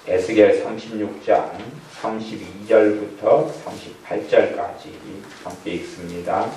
에스겔 36장 32절부터 38절까지 함께 읽습니다.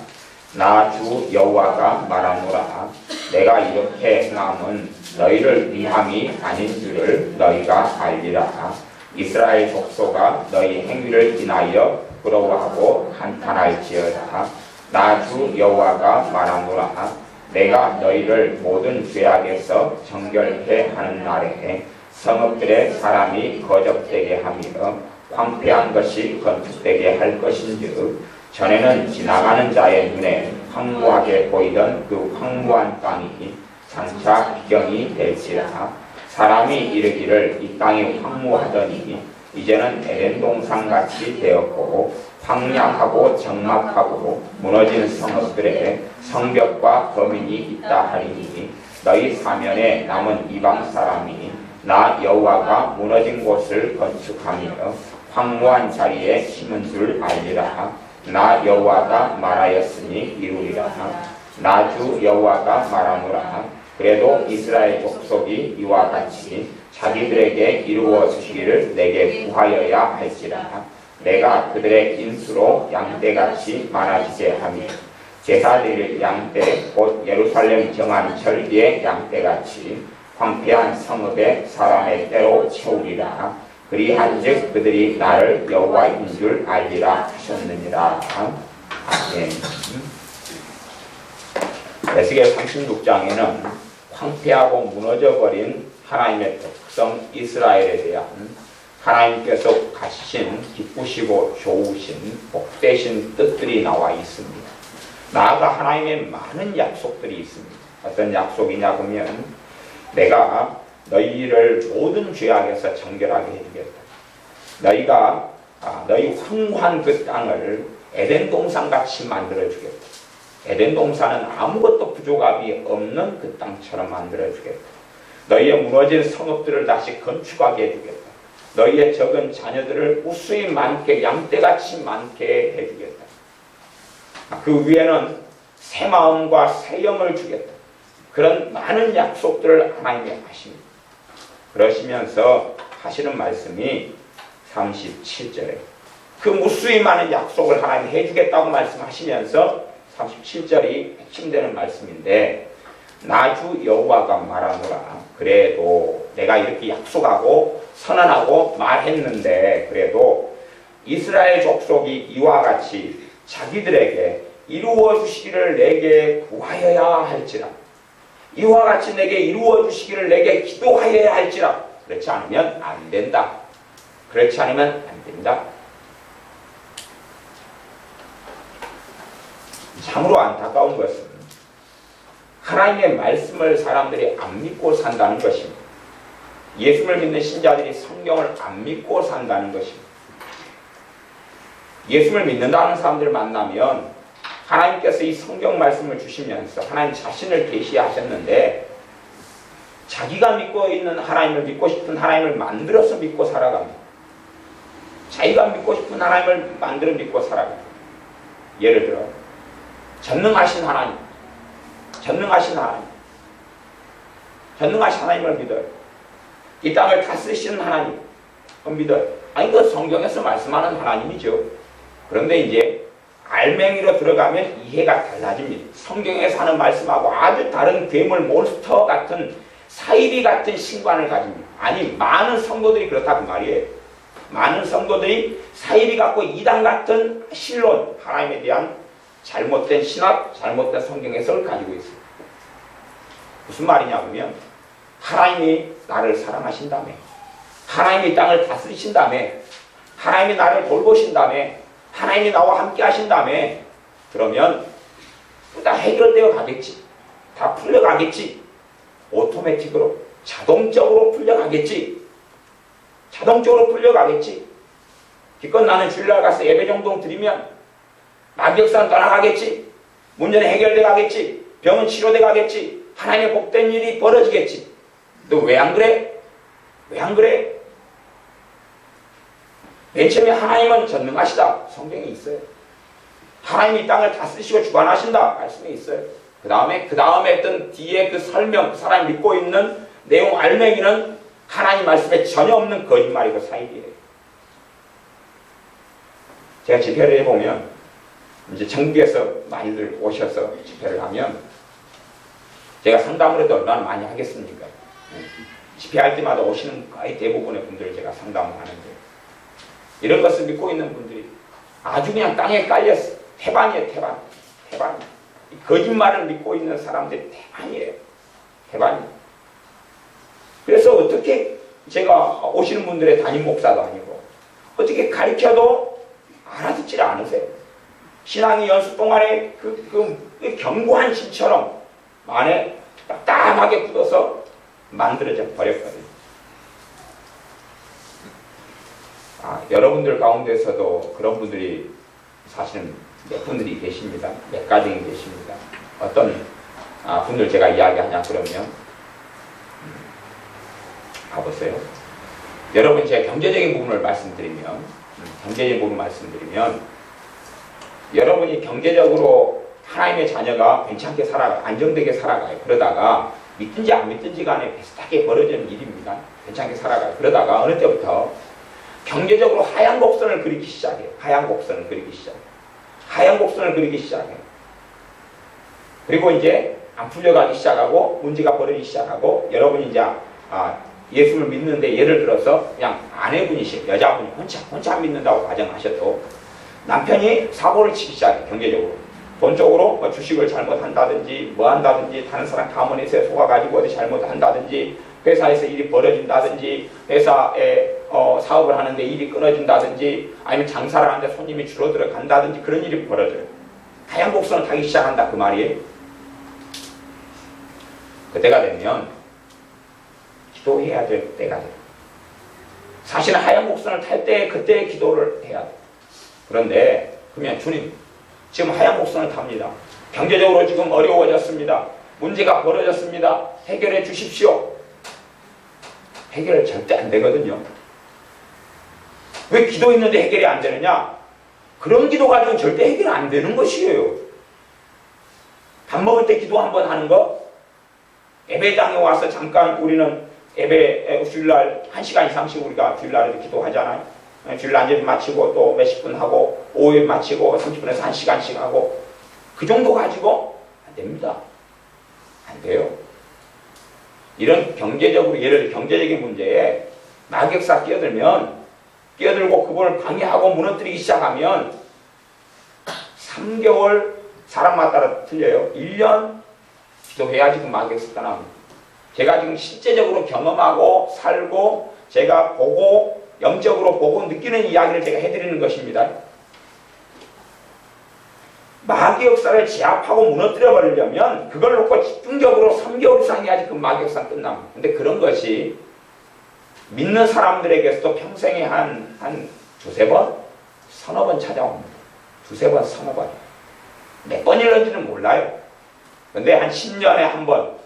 나 주 여호와가 말하노라. 내가 이렇게 행함은 너희를 위함이 아닌 줄을 너희가 알리라. 이스라엘 족속아 너희 행위를 인하여 부러워하고 한탄할지어다. 나 주 여호와가 말하노라. 내가 너희를 모든 죄악에서 정결케 하는 날에 성읍들의 사람이 거적되게 하며 황폐한 것이 건축되게 할 것인즉 전에는 지나가는 자의 눈에 황무하게 보이던 그 황무한 땅이 장차 비경이 될지라. 사람이 이르기를 이 땅이 황무하더니 이제는 에덴 동산같이 되었고 황량하고 적막하고 무너진 성읍들에 성벽과 거민이 있다 하리니 너희 사면에 남은 이방 사람이 나 여호와가 무너진 곳을 건축하며 황무한 자리에 심은 줄 알리라. 나 여호와가 말하였으니 이루리라. 나 주 여호와가 말하노라. 그래도 이스라엘 족속이 이와 같이 자기들에게 이루어 주시기를 내게 구하여야 할지라. 내가 그들의 인수로 양떼같이 많아지게 하며 제사 드릴 양떼 곧 예루살렘 정한 절기의 양떼같이 황폐한 성읍에 사람의 때로 채우리라. 그리한즉 그들이 나를 여호와인 줄 알리라 하셨느니라. 아멘. 에스겔 36장에는 황폐하고 무너져버린 하나님의 백성 이스라엘에 대한 하나님께서 가시신 기쁘시고 좋으신 복되신 뜻들이 나와 있습니다. 나아가 하나님의 많은 약속들이 있습니다. 어떤 약속이냐 보면 내가 너희를 모든 죄악에서 정결하게 해주겠다. 너희가 너희 황무한 그 땅을 에덴 동산같이 만들어주겠다. 에덴 동산은 아무것도 부족함이 없는 그 땅처럼 만들어주겠다. 너희의 무너진 성읍들을 다시 건축하게 해주겠다. 너희의 적은 자녀들을 우수히 많게 양떼같이 많게 해주겠다. 그 위에는 새 마음과 새 영을 주겠다. 그런 많은 약속들을 하나님이 하십니다. 그러시면서 하시는 말씀이 37절에 그 무수히 많은 약속을 하나님이 해주겠다고 말씀하시면서 37절이 핵심되는 말씀인데 나 주 여호와가 말하노라. 그래도 내가 이렇게 약속하고 선언하고 말했는데 그래도 이스라엘 족속이 이와 같이 자기들에게 이루어 주시기를 내게 구하여야 할지라. 이와 같이 내게 이루어 주시기를 내게 기도하여야 할지라. 그렇지 않으면 안 된다. 그렇지 않으면 안 된다. 참으로 안타까운 것은 하나님의 말씀을 사람들이 안 믿고 산다는 것입니다. 예수를 믿는 신자들이 성경을 안 믿고 산다는 것입니다. 예수를 믿는다는 사람들 만나면 하나님께서 이 성경 말씀을 주시면서 하나님 자신을 계시하셨는데 자기가 믿고 있는 하나님을 믿고 싶은 하나님을 만들어서 믿고 살아갑니다. 자기가 믿고 싶은 하나님을 만들어 믿고 살아갑니다. 예를 들어 전능하신 하나님, 전능하신 하나님을 믿어요. 이 땅을 다스리시는 하나님 믿어요. 아니 그 성경에서 말씀하는 하나님이죠. 그런데 이제 알맹이로 들어가면 이해가 달라집니다. 성경에서 하는 말씀하고 아주 다른 괴물 몬스터 같은 사이비 같은 신관을 가집니다. 아니 많은 성도들이 그렇다고 말이에요. 많은 성도들이 사이비 같고 이단 같은 신론, 하나님에 대한 잘못된 신학, 잘못된 성경 해석을 가지고 있어요. 무슨 말이냐 하면 하나님이 나를 사랑하신다며, 하나님이 이 땅을 다스리신다며, 하나님이 나를 돌보신다며, 하나님이 나와 함께 하신다며, 그러면 다 해결되어 가겠지. 다 풀려가겠지. 오토매틱으로 자동적으로 풀려가겠지. 자동적으로 풀려가겠지. 기껏 나는 주일날 가서 예배 정도 드리면 마귀역사는 떠나가겠지. 문제는 해결돼 가겠지. 병은 치료돼 가겠지. 하나님의 복된 일이 벌어지겠지. 너 왜 안 그래? 왜 안 그래? 맨 처음에 하나님은 전능하시다. 성경에 있어요. 하나님이 이 땅을 다스리시고 주관하신다. 말씀에 있어요. 그 다음에 했던 뒤에 그 설명, 그 사람이 믿고 있는 내용 알맹이는 하나님 말씀에 전혀 없는 거짓말이고 사입이에요. 제가 집회를 해보면 이제 전국에서 많이들 오셔서 집회를 하면 제가 상담을 해도 얼마나 많이 하겠습니까? 집회할 때마다 오시는 거의 대부분의 분들을 제가 상담을 하는데 이런 것을 믿고 있는 분들이 아주 그냥 땅에 깔렸어. 태반이에요. 태반. 거짓말을 믿고 있는 사람들이 태반이에요. 태반이에요. 그래서 어떻게 제가 오시는 분들의 담임 목사도 아니고 어떻게 가르쳐도 알아듣지를 않으세요. 신앙의 연수 동안에 그 견고한 신처럼 안에 딱딱하게 굳어서 만들어져 버렸거든요. 여러분들 가운데서도 그런 분들이 사실은 몇 분들이 계십니다. 몇 가정이 계십니다. 어떤 분들 제가 이야기하냐 그러면 봐보세요. 여러분 제가 경제적인 부분을 말씀드리면 여러분이 경제적으로 하나님의 자녀가 괜찮게 살아가 안정되게 살아가요. 그러다가 믿든지 안 믿든지 간에 비슷하게 벌어지는 일입니다. 괜찮게 살아가요. 그러다가 어느 때부터 경제적으로 하얀 곡선을 그리기 시작해요. 하얀 곡선을 그리기 시작해요. 그리고 이제 안 풀려가기 시작하고 문제가 벌어지기 시작하고 여러분이 이제 예수를 믿는데 예를 들어서 그냥 아내분이신 여자분이 혼자 믿는다고 가정하셔도 남편이 사고를 치기 시작해요. 경제적으로 돈적으로 뭐 주식을 잘못한다든지 뭐 한다든지 다른 사람 가문에서 속아가지고 어디 잘못한다든지 회사에서 일이 벌어진다든지 회사에 사업을 하는데 일이 끊어진다든지 아니면 장사를 하는데 손님이 줄어들어 간다든지 그런 일이 벌어져요. 하얀 곡선을 타기 시작한다 그 말이에요. 그때가 되면 기도해야 될 때가 돼요. 사실은 하얀 곡선을 탈 때 그때 기도를 해야 돼요. 그런데 그러면 주님 지금 하얀 곡선을 탑니다. 경제적으로 지금 어려워졌습니다. 문제가 벌어졌습니다. 해결해 주십시오. 해결 절대 안 되거든요. 왜 기도했는데 해결이 안 되느냐? 그런 기도 가지고는 절대 해결 안 되는 것이에요. 밥 먹을 때 기도 한번 하는 거, 예배당에 와서 잠깐 우리는 예배 주일날 1시간 이상씩 우리가 주일날에도 기도하잖아요. 주일날 예배 마치고 또 몇십 분 하고 오후에 마치고 30분에서 1시간씩 하고 그 정도 가지고 안 됩니다. 안 돼요. 이런 경제적으로 예를 들어 경제적인 문제에 마귀역사 끼어들고 그분을 방해하고 무너뜨리기 시작하면 3개월 사람마다 틀려요. 1년 기도해야지 그 마귀역사 떠납니다. 제가 지금 실제적으로 경험하고 살고 제가 보고 영적으로 보고 느끼는 이야기를 제가 해드리는 것입니다. 마귀 역사를 제압하고 무너뜨려 버리려면 그걸 놓고 집중적으로 3개월 이상 해야지 그 마귀 역사는 끝납니다. 근데 그런 것이 믿는 사람들에게서도 평생에 한 두세 번? 서너 번 찾아옵니다. 두세 번, 서너 번. 몇 번일는지는 몰라요. 근데 한 10년에 한 번,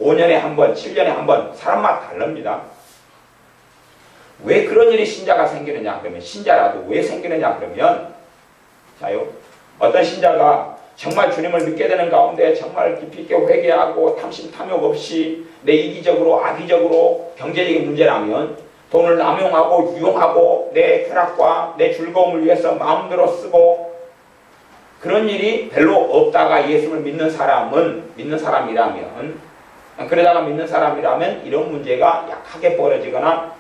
5년에 한 번, 7년에 한 번, 사람마다 다릅니다. 왜 그런 일이 신자가 생기느냐 그러면 신자라도 왜 생기느냐 그러면 자요. 어떤 신자가 정말 주님을 믿게 되는 가운데 정말 깊이 있게 회개하고 탐심 탐욕 없이 내 이기적으로 악의적으로 경제적인 문제라면 돈을 남용하고 유용하고 내 쾌락과 내 즐거움을 위해서 마음대로 쓰고 그런 일이 별로 없다가 예수를 믿는 사람이라면 그러다가 믿는 사람이라면 이런 문제가 약하게 벌어지거나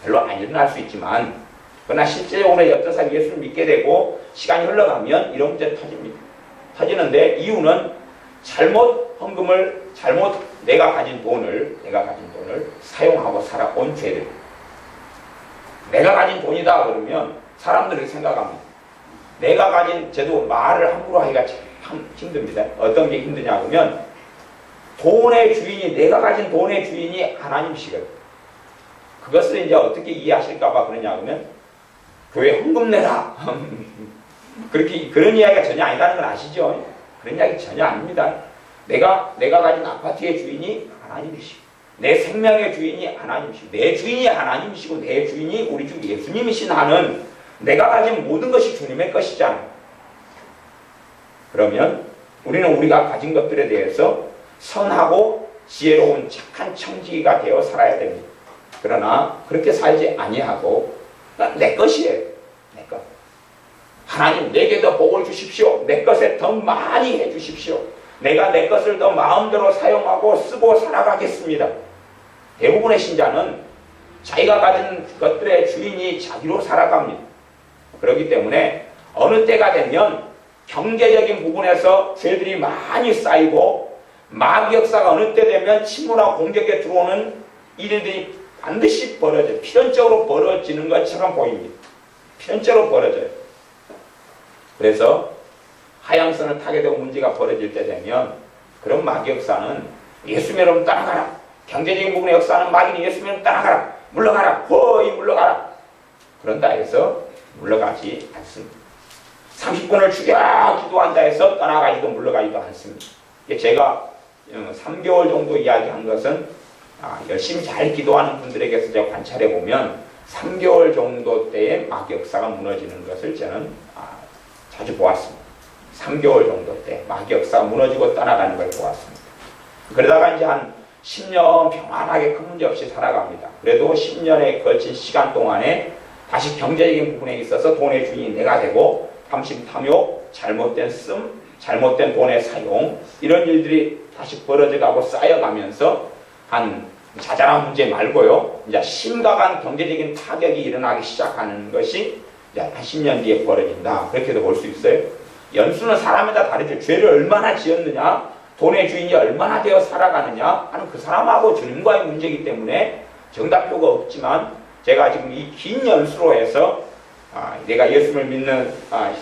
별로 안 일어날 수 있지만 그러나 실제적으로 어떤 사람이 예수를 믿게 되고 시간이 흘러가면 이런 문제는 터집니다. 터지는데 이유는 잘못 헌금을 내가 가진 돈을 사용하고 살아온 죄들. 내가 가진 돈이다 그러면 사람들이 생각합니다. 내가 가진 저도 말을 함부로 하기가 참 힘듭니다. 어떤 게 힘드냐 그러면 돈의 주인이 내가 가진 돈의 주인이 하나님이시거든요. 그것을 이제 어떻게 이해하실까봐 그러냐 그러면 교회 헌금 내라. 그런 이야기가 전혀 아니라는 걸 아시죠? 그런 이야기 전혀 아닙니다. 내가 가진 아파트의 주인이 하나님이시고 내 생명의 주인이 하나님이시고 내 주인이 하나님이시고 내 주인이 우리 주 예수님이신 한은 내가 가진 모든 것이 주님의 것이잖아요. 그러면 우리는 우리가 가진 것들에 대해서 선하고 지혜로운 착한 청지기가 되어 살아야 됩니다. 그러나 그렇게 살지 아니하고 내 것이에요. 내 것. 하나님 내게 더 복을 주십시오. 내 것에 더 많이 해주십시오. 내가 내 것을 더 마음대로 사용하고 쓰고 살아가겠습니다. 대부분의 신자는 자기가 가진 것들의 주인이 자기로 살아갑니다. 그렇기 때문에 어느 때가 되면 경제적인 부분에서 죄들이 많이 쌓이고 마귀 역사가 어느 때 되면 침몰하고 공격에 들어오는 일들이 반드시 벌어져요. 필연적으로 벌어지는 것처럼 보입니다. 필연적으로 벌어져요. 그래서 하향선을 타게 되고 문제가 벌어질 때 되면 그런 마귀 역사는 예수 믿으면 따라가라. 경제적인 부분의 역사는 마귀는 예수 믿으면 따라가라. 물러가라. 거의 물러가라. 그런다 해서 물러가지 않습니다. 30분을 죽여 기도한다 해서 떠나가지도 물러가지도 않습니다. 제가 3개월 정도 이야기한 것은 열심히 잘 기도하는 분들에게서 제가 관찰해 보면 3개월 정도 때에 마귀 역사가 무너지는 것을 저는 자주 보았습니다. 3개월 정도 때 마귀 역사가 무너지고 떠나가는 걸 보았습니다. 그러다가 이제 한 10년 평안하게 큰 문제 없이 살아갑니다. 그래도 10년에 걸친 시간 동안에 다시 경제적인 부분에 있어서 돈의 주인이 내가 되고 탐심탐욕, 잘못된 씀, 잘못된 돈의 사용 이런 일들이 다시 벌어져가고 쌓여가면서 한 자잘한 문제 말고요. 이제 심각한 경제적인 타격이 일어나기 시작하는 것이 이제 한 10년 뒤에 벌어진다. 그렇게도 볼 수 있어요. 연수는 사람마다 다르죠. 죄를 얼마나 지었느냐, 돈의 주인이 얼마나 되어 살아가느냐 하는 그 사람하고 주님과의 문제이기 때문에 정답표가 없지만 제가 지금 이 긴 연수로 해서 내가 예수를 믿는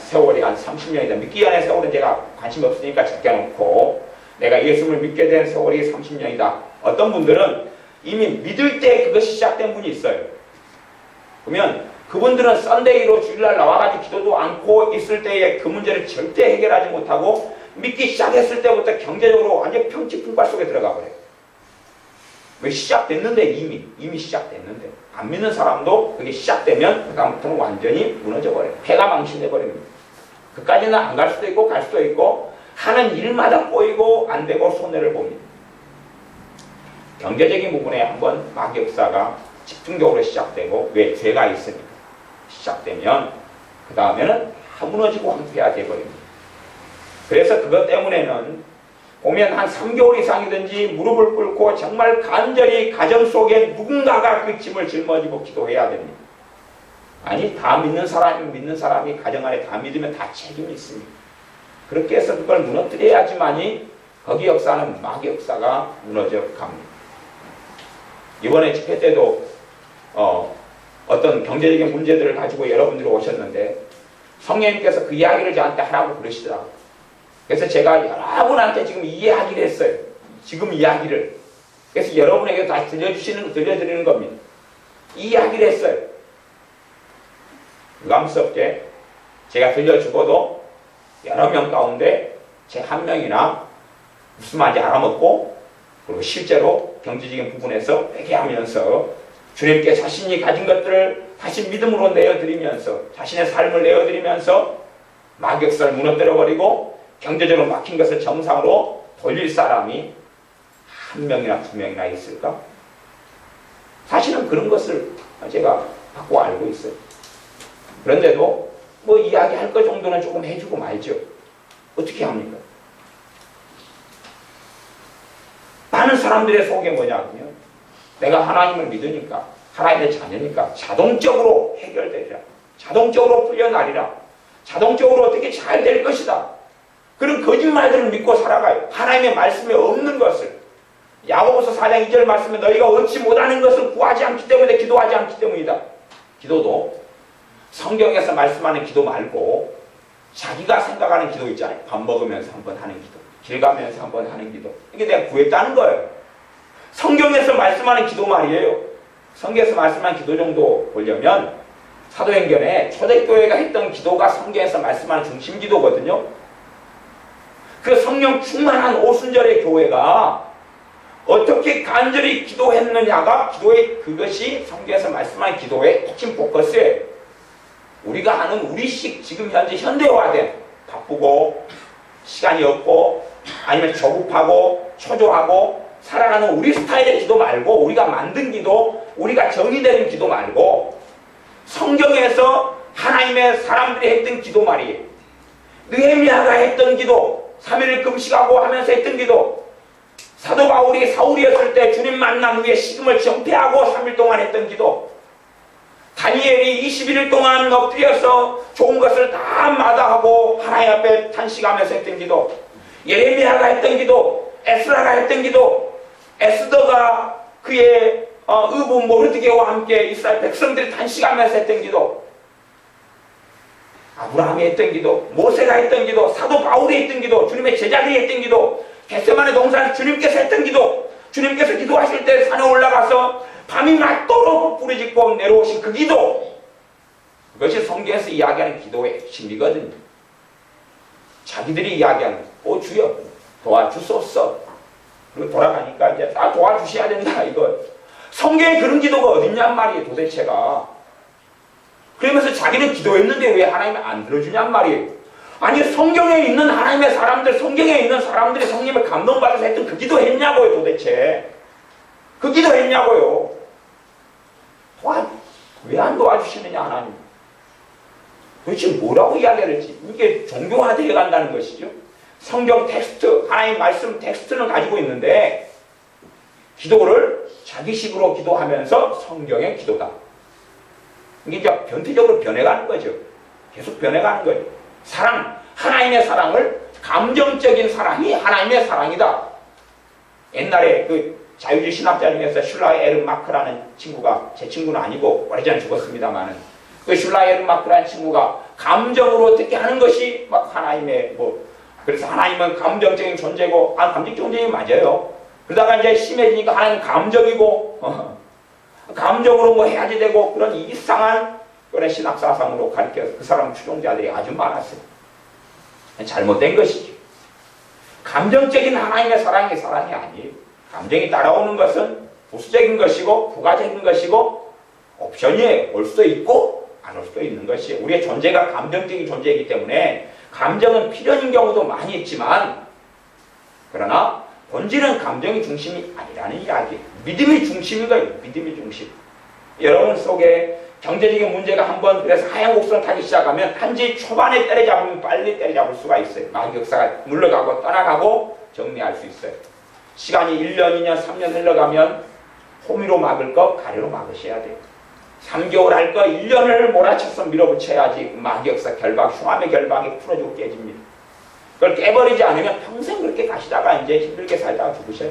세월이 한 30년이다. 믿기 전의 세월은 제가 관심 없으니까 적혀놓고 내가 예수를 믿게 된 세월이 30년이다. 어떤 분들은 이미 믿을 때 그것이 시작된 분이 있어요. 그러면 그분들은 썬데이로 주일날 나와가지고 기도도 않고 있을 때에 그 문제를 절대 해결하지 못하고 믿기 시작했을 때부터 경제적으로 완전 평지풍발 속에 들어가 버려요. 왜 시작됐는데 이미 시작됐는데 안 믿는 사람도 그게 시작되면 그다음부터는 완전히 무너져 버려요. 폐가 망신돼 버립니다. 그까지는 안 갈 수도 있고 갈 수도 있고 하는 일마다 꼬이고 안 되고 손해를 봅니다. 경제적인 부분에 한번 마귀 역사가 집중적으로 시작되고 왜 죄가 있으니까 시작되면 그 다음에는 다 무너지고 황폐가 되어버립니다. 그래서 그것 때문에는 보면 한 3개월 이상이든지 무릎을 꿇고 정말 간절히 가정 속에 누군가가 그 짐을 짊어지고 기도해야 됩니다. 아니 다 믿는 사람이 가정 안에 다 믿으면 다 책임이 있습니다. 그렇게 해서 그걸 무너뜨려야지만이 거기 역사는 마귀 역사가 무너져 갑니다. 이번에 집회 때도 어떤 경제적인 문제들을 가지고 여러분들이 오셨는데 성령님께서 그 이야기를 저한테 하라고 그러시더라고요. 그래서 제가 여러분한테 지금 이야기를 했어요. 지금 이야기를. 그래서 여러분에게 다시 들려드리는 겁니다. 이 이야기를 했어요. 유감스럽게 제가 들려주고도 여러 명 가운데 제 한 명이나 무슨 말인지 알아먹고 그리고 실제로 경제적인 부분에서 회개하면서 주님께 자신이 가진 것들을 다시 믿음으로 내어드리면서 자신의 삶을 내어드리면서 마귀 역사를 무너뜨려버리고 경제적으로 막힌 것을 정상으로 돌릴 사람이 한 명이나 두 명이나 있을까? 사실은 그런 것을 제가 갖고 알고 있어요. 그런데도 뭐 이야기할 것 정도는 조금 해주고 말죠. 어떻게 합니까? 많은 사람들의 속에 뭐냐면 내가 하나님을 믿으니까 하나님의 자녀니까 자동적으로 해결되리라. 자동적으로 풀려나리라. 자동적으로 어떻게 잘 될 것이다. 그런 거짓말들을 믿고 살아가요. 하나님의 말씀에 없는 것을. 야고보서 4장 2절 말씀에 너희가 얻지 못하는 것을 구하지 않기 때문에 기도하지 않기 때문이다. 기도도 성경에서 말씀하는 기도 말고 자기가 생각하는 기도 있잖아요. 밥 먹으면서 한번 하는 기도, 길 가면서 한번 하는 기도. 이게 내가 구했다는 거예요. 성경에서 말씀하는 기도 말이에요. 성경에서 말씀하는 기도 정도 보려면 사도행전에 초대교회가 했던 기도가 성경에서 말씀하는 중심 기도거든요. 그 성령 충만한 오순절의 교회가 어떻게 간절히 기도했느냐가 기도의 그것이 성경에서 말씀하는 기도의 핵심 포커스예요. 우리가 하는 우리식 지금 현재 현대화된 바쁘고 시간이 없고 아니면 조급하고 초조하고 살아가는 우리 스타일의 기도 말고 우리가 만든 기도 우리가 정의되는 기도 말고 성경에서 하나님의 사람들이 했던 기도 말이에요. 느헤미야가 했던 기도, 3일 금식하고 하면서 했던 기도, 사도 바울이 사울이었을 때 주님 만난 후에 식음을 정폐하고 3일 동안 했던 기도, 다니엘이 21일 동안 엎드려서 좋은 것을 다 마다하고 하나님 앞에 탄식하면서 했던 기도, 예레미야가 했던 기도, 에스라가 했던 기도, 에스더가 그의 의부 모르드게와 함께 이스라엘 백성들이 탄식하면서 했던 기도, 아브라함이 했던 기도, 모세가 했던 기도, 사도 바울이 했던 기도, 주님의 제자들이 했던 기도, 겟세마네 동산에서 주님께서 했던 기도, 주님께서 기도하실 때 산에 올라가서 밤이 맞도록 부르짖고 내려오신 그 기도, 그것이 성경에서 이야기하는 기도의 핵심이거든요. 자기들이 이야기하는 주여 도와주소서. 그리고 돌아가니까 이제 다 도와주셔야 된다 이거. 성경에 그런 기도가 어딨냔 말이에요 도대체가. 그러면서 자기는 기도했는데 왜 하나님이 안 들어주냔 말이에요. 아니 성경에 있는 하나님의 사람들, 성경에 있는 사람들이 성령의 감동받아서 했던 그 기도 했냐고요 도대체. 그 기도 했냐고요. 왜 안 도와주시느냐 하나님. 도대체 뭐라고 이야기를 했지. 이게 종교화되어 간다는 것이죠. 성경 텍스트, 하나님 말씀 텍스트는 가지고 있는데 기도를 자기식으로 기도하면서 성경의 기도다. 이게 이제 변태적으로 변해가는 거죠. 계속 변해가는 거죠. 사랑, 하나님의 사랑을 감정적인 사랑이 하나님의 사랑이다. 옛날에 그 자유주의 신학자 중에서 슐라 에른마크라는 친구가, 제 친구는 아니고 오래전에 죽었습니다만은, 그 슐라 에른마크라는 친구가 감정으로 어떻게 하는 것이 막 하나님의 그래서 하나님은 감정적인 존재고, 감정적인 존재이 맞아요. 그러다가 이제 심해지니까 하나님은 감정이고, 감정으로 해야지 되고, 그런 이상한 그런 신학사상으로 가르쳐서 그 사람 추종자들이 아주 많았어요. 잘못된 것이죠. 감정적인 하나님의 사랑이 사랑이 아니에요. 감정이 따라오는 것은 부수적인 것이고, 부가적인 것이고, 옵션이에요. 올 수도 있고, 안 올 수도 있는 것이에요. 우리의 존재가 감정적인 존재이기 때문에, 감정은 필연인 경우도 많이 있지만, 그러나 본질은 감정이 중심이 아니라는 이야기예요. 믿음이 중심이거든요. 믿음이 중심. 여러분 속에 경제적인 문제가 한번 그래서 하얀 곡선 타기 시작하면 한지 초반에 때려잡으면 빨리 때려잡을 수가 있어요. 마귀 역사가 물러가고 떠나가고 정리할 수 있어요. 시간이 1년, 2년, 3년 흘러가면 호미로 막을 거 가래로 막으셔야 돼요. 3개월 할 거 1년을 몰아쳐서 밀어붙여야지 마귀 역사 결박, 흉함의 결박이 풀어지고 깨집니다. 그걸 깨버리지 않으면 평생 그렇게 가시다가 이제 힘들게 살다가 죽으셔요.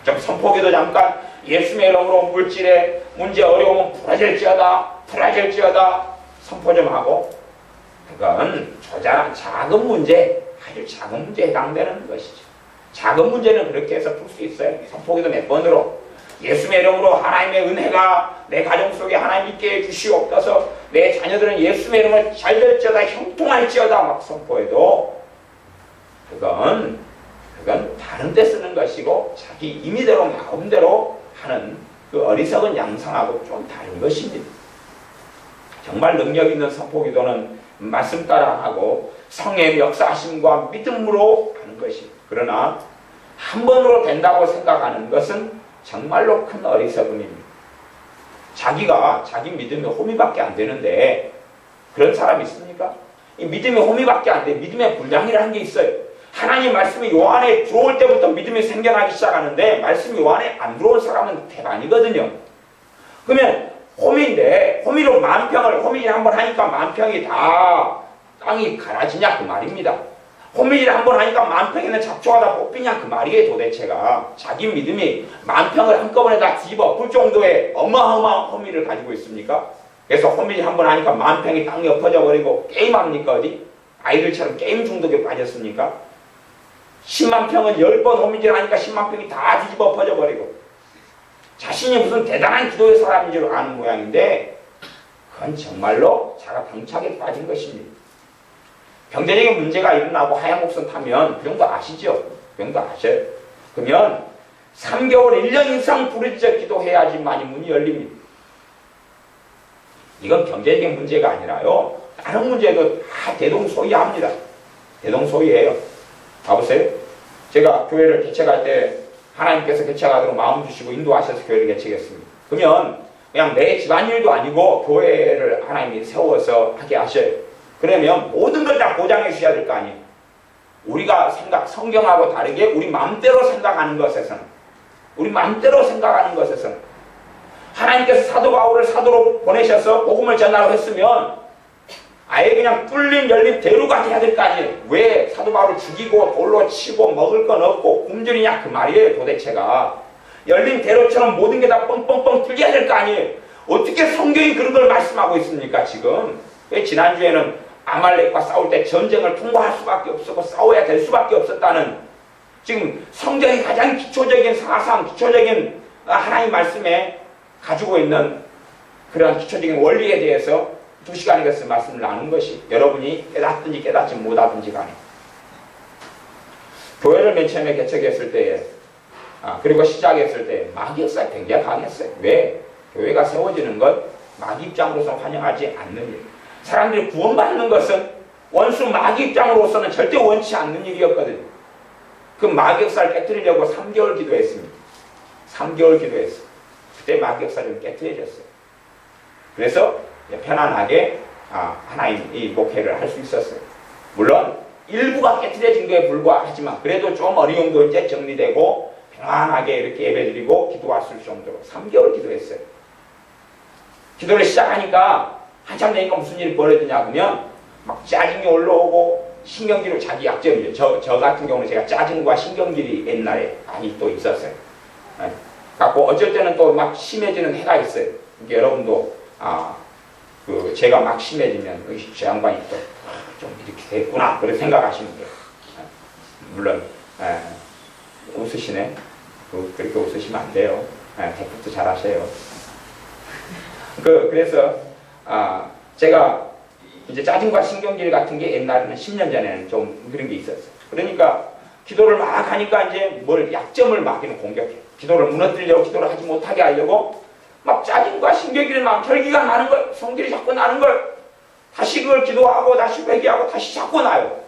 좀 선포기도 잠깐 예수의 이름으로 물질에 문제 어려우면 풀어질지어다 선포 좀 하고, 그건 조잘한 작은 문제, 아주 작은 문제에 해당되는 것이죠. 작은 문제는 그렇게 해서 풀 수 있어요. 선포기도 몇 번으로 예수의 이름으로 하나님의 은혜가 내 가정 속에 하나님 있게 해주시옵소서, 내 자녀들은 예수의 이름을 잘 될지어다 형통할지어다 막 선포해도 그건 다른 데 쓰는 것이고 자기 임의대로 마음대로 하는 그 어리석은 양상하고 좀 다른 것입니다. 정말 능력 있는 선포기도는 말씀 따라 하고 성의 역사하심과 믿음으로 하는 것입니다. 그러나 한 번으로 된다고 생각하는 것은 정말로 큰 어리석음입니다. 자기 믿음이 호미밖에 안 되는데 그런 사람이 있습니까? 이 믿음이 호미밖에 안 돼. 믿음의 분량이라는 게 있어요. 하나님 말씀이 요 안에 들어올 때부터 믿음이 생겨나기 시작하는데 말씀이 요 안에 안 들어온 사람은 대반이거든요. 그러면 호미인데 호미로 만평을 호미질 한번 하니까 만평이 다 땅이 갈아지냐 그 말입니다. 호미질 한번 하니까 만평에 있는 잡초가 다 뽑히냐 그 말이에요. 도대체가 자기 믿음이 만평을 한꺼번에 다 뒤집어 볼 정도의 어마어마한 호미를 가지고 있습니까? 그래서 호미질 한번 하니까 만평이 땅이 엎어져 버리고 게임합니까 어디? 아이들처럼 게임 중독에 빠졌습니까? 10만 평은 10번 호미질 하니까 10만 평이 다 뒤집어 엎어져 버리고 자신이 무슨 대단한 기도의 사람인 줄 아는 모양인데 그건 정말로 자가 방착에 빠진 것입니다. 경제적인 문제가 일어나고 하얀 곡선 타면 그 정도 아시죠? 그 정도 아셔요. 그러면 3개월, 1년 이상 부르짖어 기도해야지만이 문이 열립니다. 이건 경제적인 문제가 아니라요. 다른 문제도 다 대동소이합니다. 대동소이해요. 봐보세요. 제가 교회를 개척할 때 하나님께서 개척하도록 마음 주시고 인도하셔서 교회를 개척했습니다. 그러면 그냥 내 집안일도 아니고 교회를 하나님이 세워서 하게 하셔요. 그러면 모든 걸 다 보장해 주셔야 될 거 아니에요. 우리가 성경하고 다르게 우리 마음대로 생각하는 것에서는, 우리 마음대로 생각하는 것에서는 하나님께서 사도 바울을 사도로 보내셔서 복음을 전하라고 했으면 아예 그냥 뚫린 열린 대로가 돼야 될 거 아니에요. 왜 사도 바울을 죽이고 돌로 치고 먹을 건 없고 굶주리냐 그 말이에요. 도대체가 열린 대로처럼 모든 게 다 뻥뻥뻥 뚫려야 될 거 아니에요. 어떻게 성경이 그런 걸 말씀하고 있습니까 지금? 왜 지난주에는 아말렉과 싸울 때 전쟁을 통과할 수밖에 없었고 싸워야 될 수밖에 없었다는, 지금 성경의 가장 기초적인 사상, 기초적인 하나님 말씀에 가지고 있는 그런 기초적인 원리에 대해서 2시간에 걸쳐 말씀을 나눈 것이, 여러분이 깨닫든지 깨닫지 못하든지 간에 교회를 맨 처음에 개척했을 때에 그리고 시작했을 때 마귀 역사가 굉장히 강했어요. 왜? 교회가 세워지는 것 마귀 입장으로서 환영하지 않는 일, 사람들이 구원받는 것은 원수 마귀 입장으로서는 절대 원치 않는 일이었거든요. 그 마귀 역사를 깨뜨리려고 3개월 기도했습니다. 3개월 기도했어요. 그때 마귀 역사가 좀 깨뜨려졌어요. 그래서 편안하게 하나님 이 목회를 할 수 있었어요. 물론 일부가 깨뜨려진 거에 불과하지만 그래도 좀 어느 정도 이제 정리되고 편안하게 이렇게 예배드리고 기도할 수 있을 정도로 3개월 기도했어요. 기도를 시작하니까 한참 되니까 무슨 일이 벌어지냐 그러면 막 짜증이 올라오고 신경질로, 자기 약점이죠. 저 같은 경우는 제가 짜증과 신경질이 옛날에 많이 또 있었어요. 갖고 어쩔 때는 또 막 심해지는 해가 있어요. 그러니까 여러분도 제가 막 심해지면 저 양반이 또 좀 이렇게 됐구나 그렇게 생각하시는 거예요. 물론 웃으시네. 그렇게 웃으시면 안 돼요. 대답도 잘하세요. 그래서 제가 이제 짜증과 신경질 같은 게 옛날에는 10년 전에는 좀 그런 게 있었어요. 그러니까 기도를 막 하니까 이제 약점을 마귀는 공격해요. 기도를 무너뜨리려고, 기도를 하지 못하게 하려고 막 짜증과 신경질이 막 결기가 나는 걸, 성질이 자꾸 나는 걸, 다시 그걸 기도하고 다시 회개하고 다시 자꾸 나요.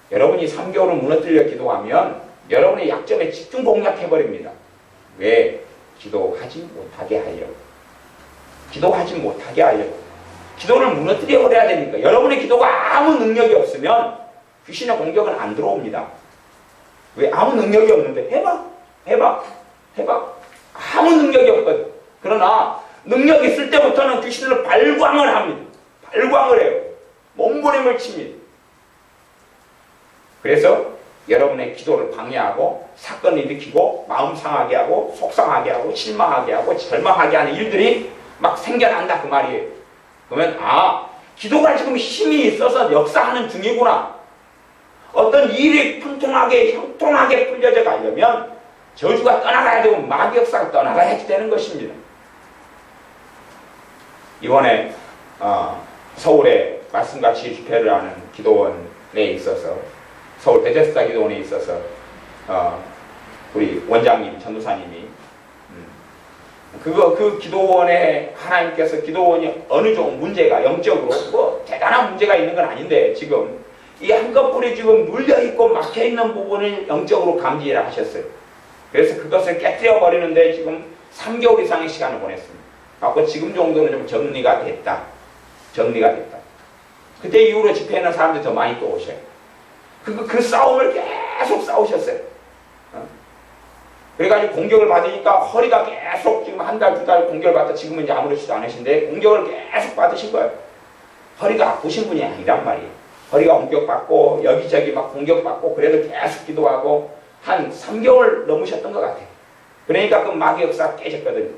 여러분이 3개월을 무너뜨리려 기도하면 여러분의 약점에 집중 공략해버립니다. 왜? 기도하지 못하게 하려고. 기도하지 못하게 하려고. 기도를 무너뜨려 버려야 되니까. 여러분의 기도가 아무 능력이 없으면 귀신의 공격은 안 들어옵니다. 왜? 아무 능력이 없는데 해봐. 아무 능력이 없거든. 그러나 능력이 있을 때부터는 귀신을 발광을 합니다. 발광을 해요. 몸부림을 칩니다. 그래서 여러분의 기도를 방해하고 사건을 일으키고 마음 상하게 하고 속상하게 하고 실망하게 하고 절망하게 하는 일들이 막 생겨난다 그 말이에요. 그러면 기도가 지금 힘이 있어서 역사하는 중이구나. 어떤 일이 통통하게 형통하게 풀려져 가려면 저주가 떠나가야 되고 마귀 역사가 떠나가야지 되는 것입니다. 이번에 서울에 말씀같이 집회를 하는 기도원에 있어서, 서울 베데스다 기도원에 있어서 우리 원장님, 전도사님이 그 기도원에 하나님께서 기도원이 어느 정도 문제가 영적으로 뭐 대단한 문제가 있는 건 아닌데 지금 이 한꺼풀이 지금 물려있고 막혀있는 부분을 영적으로 감지를 하셨어요. 그래서 그것을 깨뜨려 버리는데 지금 3개월 이상의 시간을 보냈습니다. 그래서 지금 정도는 좀 정리가 됐다. 그때 이후로 집회에는 사람들이 더 많이 또 오셔요. 그 싸움을 계속 싸우셨어요. 그래가지고 공격을 받으니까 허리가 계속 지금 한 달, 2달 공격을 받다 지금은 이제 아무렇지도 않으신데 공격을 계속 받으신 거예요. 허리가 아프신 분이 아니란 말이에요. 허리가 공격받고 여기저기 막 공격받고 그래도 계속 기도하고 한 3개월 넘으셨던 것 같아요. 그러니까 그 마귀 역사가 깨졌거든요.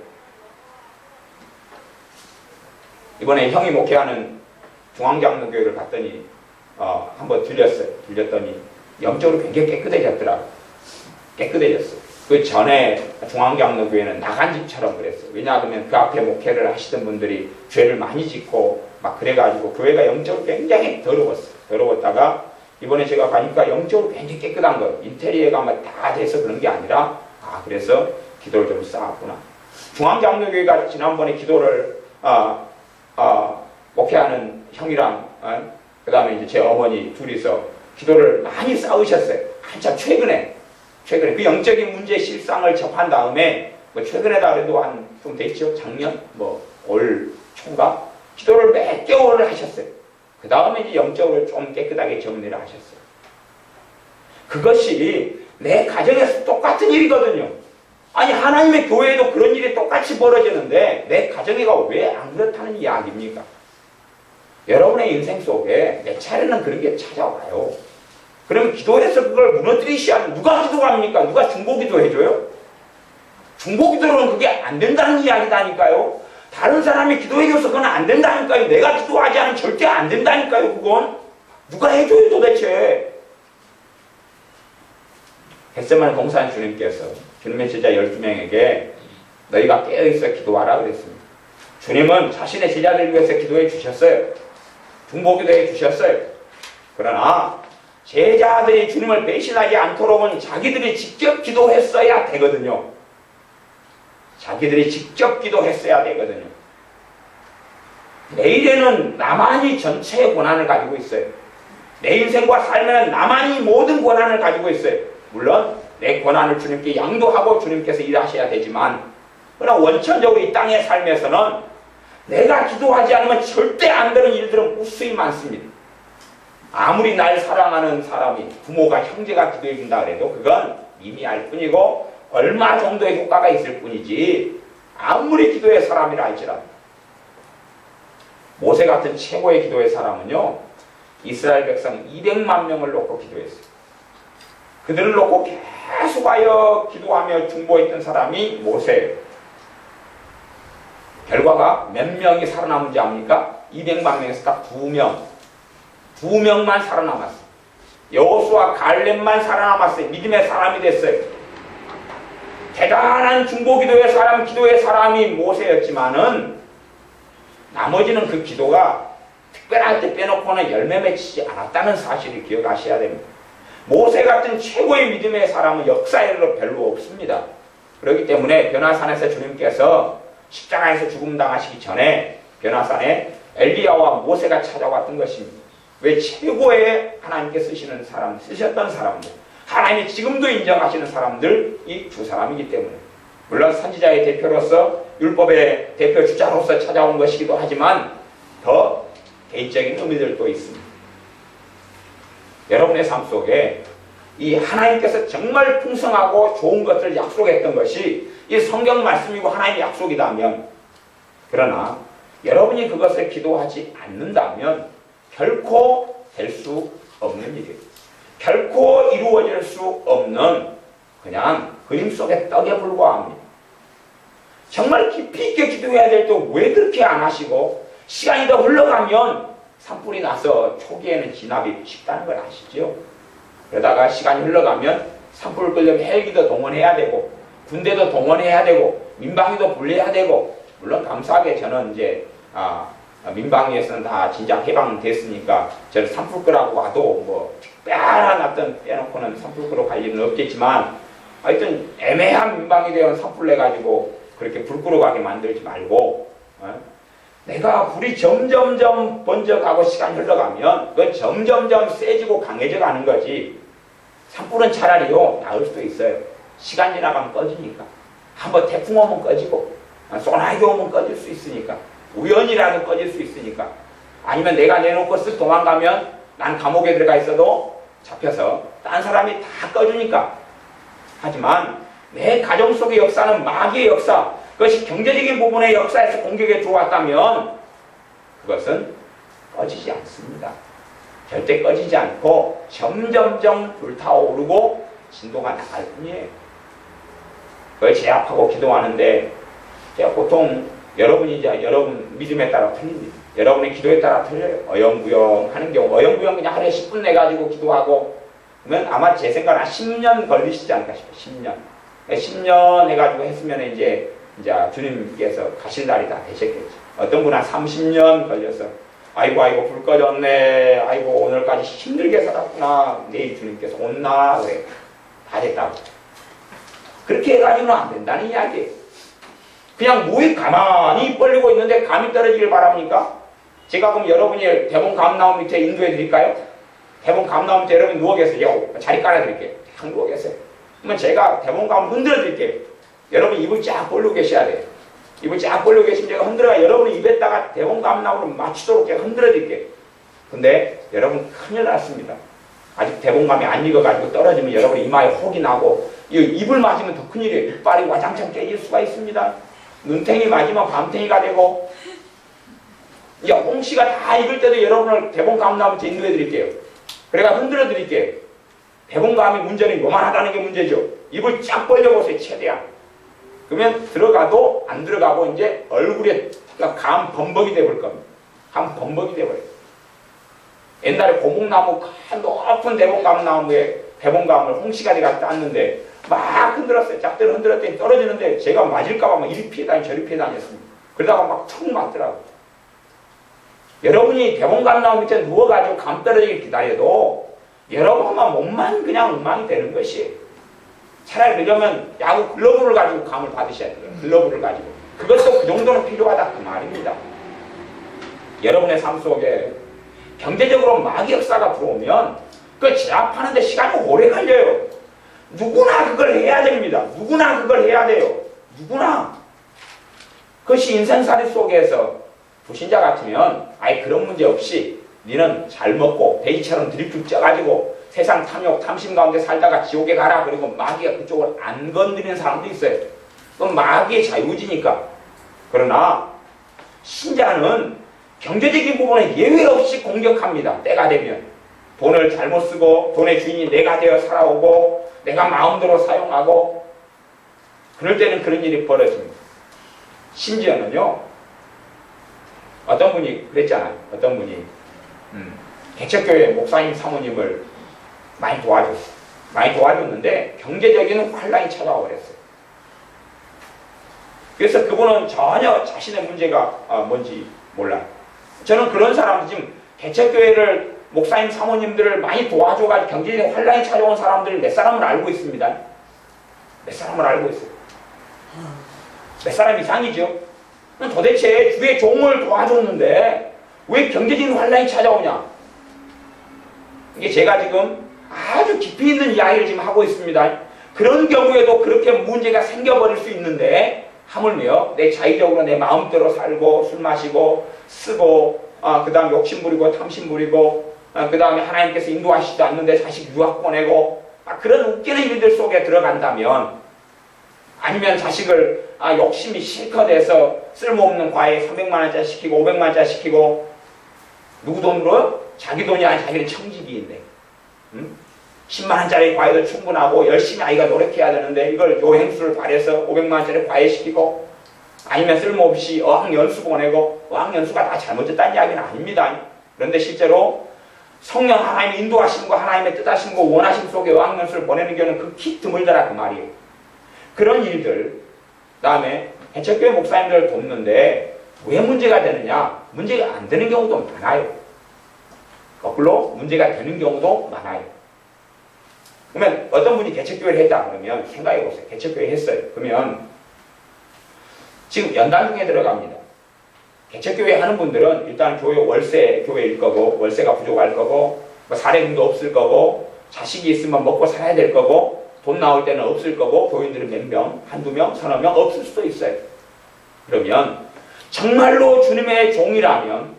이번에 형이 목회하는 중앙장로교회를 갔더니 한번 들렸더니 영적으로 굉장히 깨끗해졌더라고요. 그 전에 중앙장로교회는 나간 집처럼 그랬어요. 왜냐하면 그 앞에 목회를 하시던 분들이 죄를 많이 짓고 막 그래가지고 교회가 영적으로 굉장히 더러웠다가 이번에 제가 가니까 영적으로 굉장히 깨끗한 거예요. 인테리어가 막 다 돼서 그런 게 아니라 그래서 기도를 좀 쌓았구나. 중앙장로교회가 지난번에 기도를 목회하는 형이랑 그 다음에 이제 제 어머니 둘이서 기도를 많이 쌓으셨어요. 한참 최근에 그 영적인 문제 실상을 접한 다음에 뭐 최근에다 그래도 한 좀 됐죠? 작년 올 총각 기도를 몇 개월을 하셨어요. 그 다음에 이제 영적으로 좀 깨끗하게 정리를 하셨어요. 그것이 내 가정에서 똑같은 일이거든요. 아니 하나님의 교회에도 그런 일이 똑같이 벌어지는데 내 가정에가 왜 안 그렇다는 이야기입니까? 여러분의 인생 속에 내 차례는 그런 게 찾아와요. 그러면 기도해서 그걸 무너뜨리시면 누가 기도합니까? 누가 중보기도 해줘요? 중보기도로는 그게 안 된다는 이야기다니까요. 다른 사람이 기도해줘서 그건 안 된다니까요. 내가 기도하지 않으면 절대 안 된다니까요. 그건 누가 해줘요 도대체. 겟세마네 동산 주님께서 주님의 제자 12명에게 너희가 깨어있어 기도하라 그랬습니다. 주님은 자신의 제자들을 위해서 기도해 주셨어요. 중보기도해 주셨어요. 그러나 제자들이 주님을 배신하지 않도록은 자기들이 직접 기도했어야 되거든요. 자기들이 직접 기도했어야 되거든요. 내 일에는 나만이 전체의 권한을 가지고 있어요. 내 인생과 삶에는 나만이 모든 권한을 가지고 있어요. 물론 내 권한을 주님께 양도하고 주님께서 일하셔야 되지만 그러나 원천적으로 이 땅의 삶에서는 내가 기도하지 않으면 절대 안 되는 일들은 무수히 많습니다. 아무리 날 사랑하는 사람이 부모가 형제가 기도해 준다 그래도 그건 미미할 뿐이고 얼마 정도의 효과가 있을 뿐이지 아무리 기도의 사람이라 할지라도 모세 같은 최고의 기도의 사람은요 이스라엘 백성 200만 명을 놓고 기도했어요. 그들을 놓고 계속하여 기도하며 중보했던 사람이 모세예요. 결과가 몇 명이 살아남은지 압니까? 200만 명에서 딱 2명만 살아남았어요. 여호수아 갈렙만 살아남았어요. 믿음의 사람이 됐어요. 대단한 중보기도의 사람, 기도의 사람이 모세였지만은 나머지는 그 기도가 특별할 때 빼놓고는 열매 맺히지 않았다는 사실을 기억하셔야 됩니다. 모세 같은 최고의 믿음의 사람은 역사에도 별로 없습니다. 그렇기 때문에 변화산에서 주님께서 십자가에서 죽음 당하시기 전에 변화산에 엘리야와 모세가 찾아왔던 것입니다. 왜 최고의 하나님께 쓰시는 사람, 쓰셨던 사람들, 하나님이 지금도 인정하시는 사람들 이 두 사람이기 때문에 물론 선지자의 대표로서 율법의 대표 주자로서 찾아온 것이기도 하지만 더 개인적인 의미들도 있습니다. 여러분의 삶 속에 이 하나님께서 정말 풍성하고 좋은 것을 약속했던 것이 이 성경 말씀이고 하나님의 약속이다면 그러나 여러분이 그것을 기도하지 않는다면 결코 될 수 없는 일이에요. 결코 이루어질 수 없는 그냥 그림 속의 떡에 불과합니다. 정말 깊이 있게 기도해야 될 때 왜 그렇게 안 하시고 시간이 더 흘러가면 산불이 나서 초기에는 진압이 쉽다는 걸 아시죠? 그러다가 시간이 흘러가면 산불을 끄려면 헬기도 동원해야 되고 군대도 동원해야 되고 민방위도 불려야 되고 물론 감사하게 저는 이제 민방위에서는 다 진작 해방됐으니까 저를 산불 끄라고 와도 뭐 특별한 어떤 빼놓고는 산불 끄러 갈 일은 없겠지만 하여튼 애매한 민방위 대원 산불 내가지고 그렇게 불 끄러 가게 만들지 말고 내가 불이 점점점 번져가고 시간이 흘러가면 그건 점점점 세지고 강해져 가는 거지. 산불은 차라리요 나을 수도 있어요. 시간 지나가면 꺼지니까. 한번 태풍 오면 꺼지고 소나기 오면 꺼질 수 있으니까. 우연이라도 꺼질 수 있으니까. 아니면 내가 내놓고 쓱 도망가면 난 감옥에 들어가 있어도 잡혀서 딴 사람이 다 꺼주니까. 하지만 내 가정 속의 역사는 마귀의 역사, 그것이 경제적인 부분의 역사에서 공격에 들어왔다면 그것은 꺼지지 않습니다. 절대 꺼지지 않고 점점점 불타오르고 진도가 나갈 뿐이에요. 그걸 제압하고 기도하는데 제가 보통 여러분이 이제 여러분 믿음에 따라 틀립니다. 여러분의 기도에 따라 틀려요. 어영부영 하는 경우 어영부영 그냥 하루에 10분 내가지고 기도하고 그러면 아마 제 생각은 한 10년 걸리시지 않을까 싶어요. 10년. 10년 해가지고 했으면 이제 주님께서 가실 날이 다 되셨겠죠. 어떤 분은 30년 걸려서 아이고 불 꺼졌네. 아이고 오늘까지 힘들게 살았구나. 내일 주님께서 온나 그래. 다 됐다고. 그렇게 해가지고는 안 된다는 이야기예요. 그냥 무익 가만히 벌리고 있는데 감이 떨어지길 바랍니까? 제가 그럼 여러분이 대본 감나무 밑에 인도해 드릴까요? 대본 감나무 밑에 여러분이 누워 계세요. 자리 깔아드릴게요. 딱 누워 계세요. 그러면 제가 대본 감을 흔들어 드릴게요. 여러분 입을 쫙 벌리고 계셔야 돼요. 입을 쫙 벌리고 계시면 제가 흔들어가 여러분의 입에다가 대봉감나무를 맞추도록 제가 흔들어 드릴게요. 근데 여러분 큰일 났습니다. 아직 대봉감이 안 익어가지고 떨어지면 여러분 이마에 혹이 나고 입을 맞으면 더 큰일이에요. 이빨이 와장창 깨질 수가 있습니다. 눈탱이 맞으면 밤탱이가 되고 홍시가 다 익을 때도 여러분을 대봉감나무한테 인도해 드릴게요. 그래가 흔들어 드릴게요. 대봉감의 문제는 요만하다는 게 문제죠. 입을 쫙 벌려보세요. 최대한. 그러면 들어가도 안 들어가고 이제 얼굴에 감 범벅이 돼버릴 겁니다. 감 범벅이 돼버려요. 옛날에 고목나무 큰 높은 대봉감나무에 대봉감을 홍시가 돼가 땄는데 막 흔들었어요. 짝대로 흔들었더니 떨어지는데 제가 맞을까봐 막 이리 피해 다니 저리 피해 다녔습니다. 그러다가 막 툭 맞더라고요. 여러분이 대봉감나무 밑에 누워가지고 감 떨어지길 기다려도 여러분만 몸만 그냥 엉망이 되는 것이에요. 차라리 그러면 야구 글러브를 가지고 감을 받으셔야 돼요. 글러브를 가지고. 그것도 그 정도는 필요하다 그 말입니다. 여러분의 삶 속에 경제적으로 마귀 역사가 들어오면 그걸 제압하는데 시간이 오래 걸려요. 누구나 그걸 해야 됩니다. 누구나 그걸 해야 돼요. 누구나. 그것이 인생살이 속에서 불신자 같으면 아예 그런 문제 없이 니는 잘 먹고 돼지처럼 드립쭉 쪄가지고 세상 탐욕, 탐심 가운데 살다가 지옥에 가라. 그리고 마귀가 그쪽을 안 건드리는 사람도 있어요. 그건 마귀의 자유지니까. 그러나 신자는 경제적인 부분에 예외 없이 공격합니다. 때가 되면. 돈을 잘못 쓰고 돈의 주인이 내가 되어 살아오고 내가 마음대로 사용하고 그럴 때는 그런 일이 벌어집니다. 심지어는요. 어떤 분이 그랬잖아요. 어떤 분이 개척교회 목사님 사모님을 많이 도와줬어요. 많이 도와줬는데 경제적인 환란이 찾아와 버렸어요. 그래서 그분은 전혀 자신의 문제가 뭔지 몰라요. 저는 그런 사람들 지금 개척교회를 목사님 사모님들을 많이 도와줘가지고 경제적인 환란이 찾아온 사람들 몇 사람을 알고 있습니다. 몇 사람을 알고 있어요. 몇 사람 이상이죠. 도대체 주의 종을 도와줬는데 왜 경제적인 환란이 찾아오냐? 이게 제가 지금 아주 깊이 있는 이야기를 지금 하고 있습니다. 그런 경우에도 그렇게 문제가 생겨버릴 수 있는데 하물며 내 자의적으로 내 마음대로 살고 술 마시고 쓰고 그 다음 욕심 부리고 탐심 부리고 그 다음에 하나님께서 인도하시지도 않는데 자식 유학 보내고 그런 웃기는 일들 속에 들어간다면 아니면 자식을 욕심이 실컷 해서 쓸모없는 과외 300만원짜리 시키고 500만원짜리 시키고 누구 돈으로? 자기 돈이 아니라 자기는 청지기인데 10만원짜리 과외도 충분하고 열심히 아이가 노력해야 되는데 이걸 요행수를 발해서 500만원짜리 과외 시키고 아니면 쓸모없이 어학연수 보내고 어학연수가 다 잘못됐다는 이야기는 아닙니다. 그런데 실제로 성령 하나님의 인도하심과 하나님의 뜻하심과 원하심 속에 어학연수를 보내는 경우는 극히 드물더라 그 말이에요. 그런 일들 그 다음에 개척교회 목사님들을 돕는데 왜 문제가 되느냐? 문제가 안 되는 경우도 많아요. 거꾸로 문제가 되는 경우도 많아요. 그러면 어떤 분이 개척교회를 했다 그러면 생각해 보세요. 개척교회 했어요. 그러면 지금 연단 중에 들어갑니다. 개척교회 하는 분들은 일단 교회 월세 교회일 거고 월세가 부족할 거고 뭐 사례금도 없을 거고 자식이 있으면 먹고 살아야 될 거고 돈 나올 때는 없을 거고 교인들은 몇 명, 한두 명, 서너 명 없을 수도 있어요. 그러면 정말로 주님의 종이라면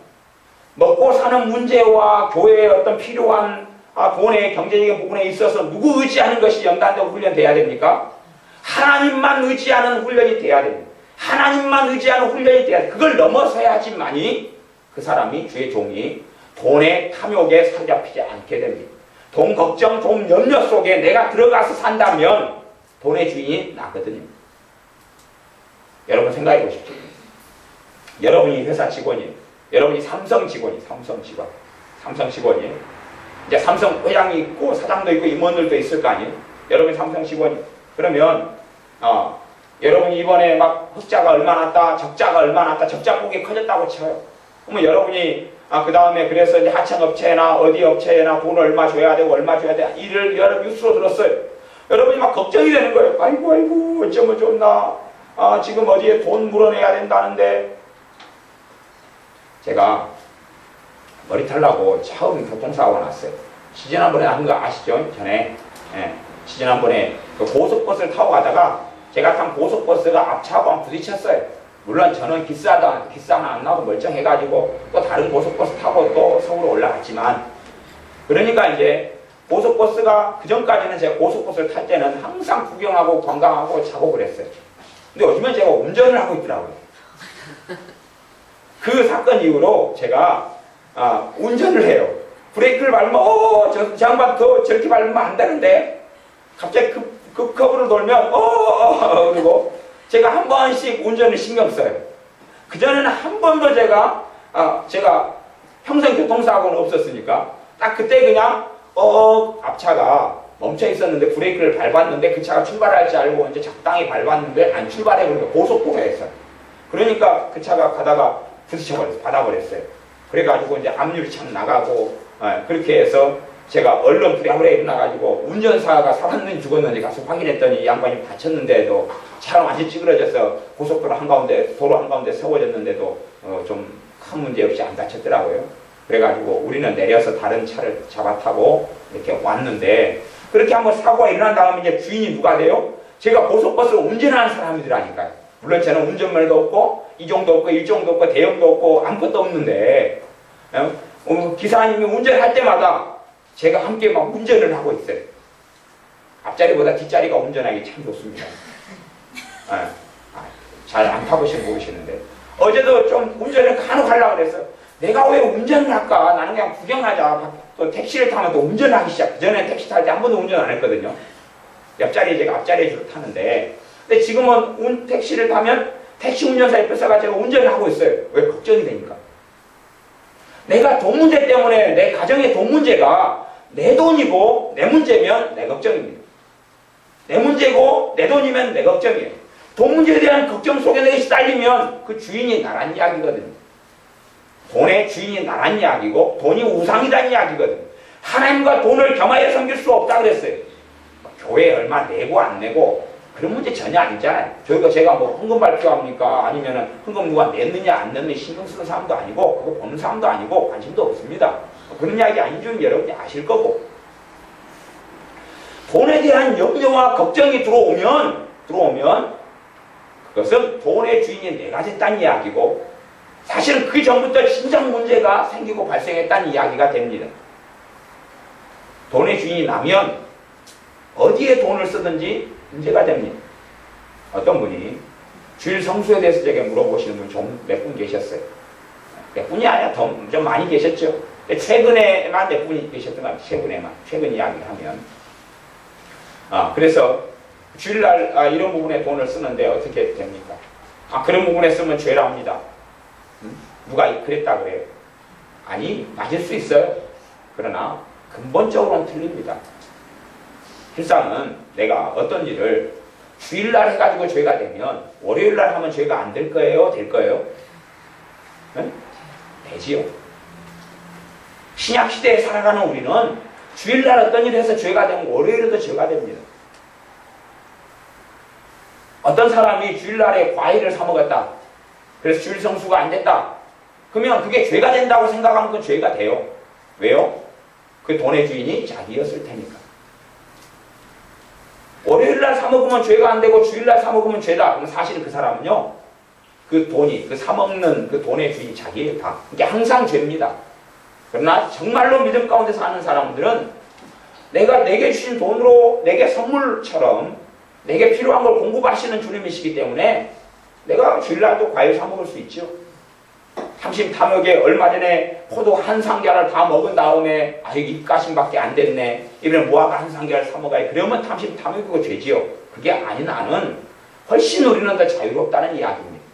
먹고 사는 문제와 교회의 어떤 필요한 돈의 경제적인 부분에 있어서 누구 의지하는 것이 연단적 훈련돼야 됩니까? 하나님만 의지하는 훈련이 돼야 됩니다. 하나님만 의지하는 훈련이 돼야 됩니다. 그걸 넘어서야지만이 그 사람이 주의 종이 돈의 탐욕에 사로잡히지 않게 됩니다. 돈 걱정, 돈 염려 속에 내가 들어가서 산다면 돈의 주인이 나거든요. 여러분 생각해 보십시오. 여러분이 회사 직원이에요. 여러분이 삼성 직원이에요. 삼성 직원이에요. 이제 삼성 회장이 있고 사장도 있고 임원들도 있을 거 아니에요. 여러분이 삼성 직원이에요. 그러면 여러분이 이번에 막 흑자가 얼마 났다, 적자가 얼마 났다, 적자폭이 커졌다고 쳐요. 그러면 여러분이 그 다음에 그래서 이제 하청업체나 어디 업체나 돈을 얼마 줘야 되고 얼마 줘야 돼. 이를 여러 뉴스로 들었어요. 여러분이 막 걱정이 되는 거예요. 아이고 어쩌면 좋나. 지금 어디에 돈 물어내야 된다는데. 제가 머리 털라고 처음 교통사고가 났어요. 지지난번에 난 거 아시죠? 전에. 지지난번에 그 고속버스를 타고 가다가 제가 탄 고속버스가 앞차하고 부딪혔어요. 물론 저는 기싸는 안 나고 멀쩡해가지고 또 다른 고속버스 타고 또 서울로 올라갔지만, 그러니까 이제 고속버스가, 그전까지는 제가 고속버스를 탈 때는 항상 구경하고 관광하고 자고 그랬어요. 근데 요즘은 제가 운전을 하고 있더라고요. 그 사건 이후로 제가 운전을 해요. 브레이크를 밟으면 저 양반 더 저렇게 밟으면 안 되는데 갑자기 커브를 돌면 그리고 제가 한 번씩 운전을 신경 써요. 그전에는 한 번도 제가 평생 교통사고는 없었으니까 딱 그때 그냥 앞차가 멈춰 있었는데 브레이크를 밟았는데 그 차가 출발할 줄 알고 이제 적당히 밟았는데 안 출발해. 그러니까 고속도로에서. 그러니까 그 차가 가다가 부딪혀버렸어요. 받아버렸어요. 그래가지고 이제 앞유리 창 나가고, 그렇게 해서 제가 얼른 불에 일어나가지고 운전사가 살았는지 죽었는지 가서 확인했더니 이 양반이 다쳤는데도 차가 완전히 찌그러져서 고속도로 한가운데, 도로 한가운데 세워졌는데도 좀 큰 문제 없이 안 다쳤더라고요. 그래가지고 우리는 내려서 다른 차를 잡아타고 이렇게 왔는데, 그렇게 한번 사고가 일어난 다음에 이제 주인이 누가 돼요? 제가 고속버스를 운전하는 사람이더라니까요. 물론 저는 운전면허도 없고 이종도 없고 일종도 없고 대형도 없고 아무것도 없는데 기사님이 운전할 때마다 제가 함께 막 운전을 하고 있어요. 앞자리보다 뒷자리가 운전하기 참 좋습니다. 잘 안 타보시면 모르시는데, 어제도 좀 운전을 간혹 하려고 그래서 내가 왜 운전을 할까? 나는 그냥 구경하자. 또 택시를 타면 또 운전하기 시작. 그전에 택시 탈 때 한 번도 운전 안 했거든요. 옆자리에 제가 앞자리에 주로 타는데, 근데 지금은 택시를 타면 택시 운전사 옆에서가 제가 운전을 하고 있어요. 왜? 걱정이 되니까. 내가 돈 문제 때문에 내 가정의 돈 문제가 내 돈이고 내 문제면 내 걱정입니다. 내 문제고 내 돈이면 내 걱정이에요. 돈 문제에 대한 걱정 속에 내가 시달리면 그 주인이 나란 이야기거든요. 돈의 주인이 나란 이야기고 돈이 우상이란 이야기거든요. 하나님과 돈을 겸하여 섬길 수 없다 그랬어요. 교회에 얼마 내고 안 내고 그런 문제 전혀 아니잖아요. 제가 뭐 헌금 발표합니까? 아니면은 헌금 누가 냈느냐 안 냈느냐 신경 쓰는 사람도 아니고 그거 보는 사람도 아니고 관심도 없습니다. 그런 이야기 아닌 줄 여러분이 아실 거고, 돈에 대한 염려와 걱정이 들어오면 그것은 돈의 주인이 내가 됐다는 이야기고, 사실은 그 전부터 진정 문제가 생기고 발생했다는 이야기가 됩니다. 돈의 주인이 나면 어디에 돈을 쓰든지 문제가 됩니다. 어떤 분이 주일 성수에 대해서 제게 물어보시는 분 좀 몇 분 계셨어요. 몇 분이 아니라 좀 많이 계셨죠. 최근에만 몇 분이 계셨던 것 같아요. 최근 이야기를 하면. 그래서 주일날 이런 부분에 돈을 쓰는데 어떻게 됩니까? 그런 부분에 쓰면 죄랍니다. 누가 그랬다 그래요? 아니, 맞을 수 있어요. 그러나 근본적으로는 틀립니다. 실상은 내가 어떤 일을 주일날 해가지고 죄가 되면 월요일날 하면 죄가 안 될 거예요? 될 거예요? 네? 되지요. 신약시대에 살아가는 우리는 주일날 어떤 일을 해서 죄가 되면 월요일에도 죄가 됩니다. 어떤 사람이 주일날에 과일을 사 먹었다. 그래서 주일 성수가 안 됐다. 그러면 그게 죄가 된다고 생각하면 그 죄가 돼요. 왜요? 그 돈의 주인이 자기였을 테니까. 월요일날 사 먹으면 죄가 안 되고 주일날 사 먹으면 죄다. 그럼 사실은 그 사람은요, 그 돈이, 그 사 먹는 그 돈의 주인이 자기예요, 다. 이게 항상 죄입니다. 그러나 정말로 믿음 가운데 사는 사람들은 내가 내게 주신 돈으로 내게 선물처럼 내게 필요한 걸 공급하시는 주님이시기 때문에 내가 주일날도 과일 사 먹을 수 있죠. 탐심 탐욕에 얼마 전에 포도 한 상자를 다 먹은 다음에 입가심밖에 안 됐네. 이번에 무화과 한 상자를 사 먹어야. 그러면 탐심 탐욕이고 죄지요. 그게 아닌 나는 훨씬 우리는 더 자유롭다는 이야기입니다.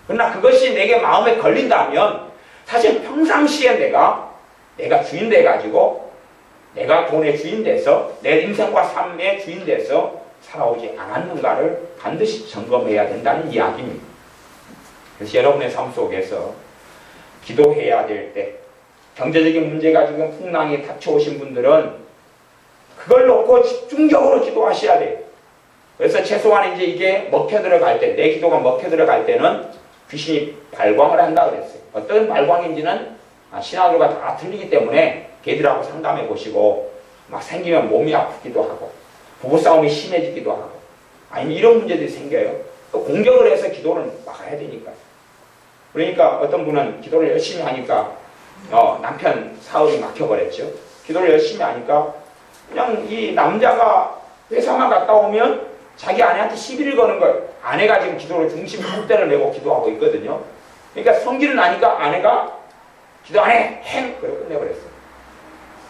그러나 그것이 내게 마음에 걸린다면 사실 평상시에 내가 주인 돼가지고 내가 돈의 주인 돼서 내 인생과 삶의 주인 돼서 살아오지 않았는가를 반드시 점검해야 된다는 이야기입니다. 그래서 여러분의 삶 속에서 기도해야 될 때, 경제적인 문제가 지금 풍랑이 닥쳐오신 분들은 그걸 놓고 집중적으로 기도하셔야 돼요. 그래서 최소한 이제 이게 먹혀 들어갈 때, 내 기도가 먹혀 들어갈 때는 귀신이 발광을 한다 그랬어요. 어떤 발광인지는 신학교가 다 틀리기 때문에 걔들하고 상담해 보시고, 막 생기면 몸이 아프기도 하고 부부싸움이 심해지기도 하고 아니면 이런 문제들이 생겨요. 공격을 해서 기도를 막아야 되니까. 그러니까 어떤 분은 기도를 열심히 하니까 남편 사업이 막혀버렸죠. 기도를 열심히 하니까 그냥 이 남자가 회사만 갔다 오면 자기 아내한테 시비를 거는 거예요. 아내가 지금 기도를 중심 콧대를 메고 기도하고 있거든요. 그러니까 성질을 나니까 아내가 기도 안 해! 행! 그러고 끝내버렸어요.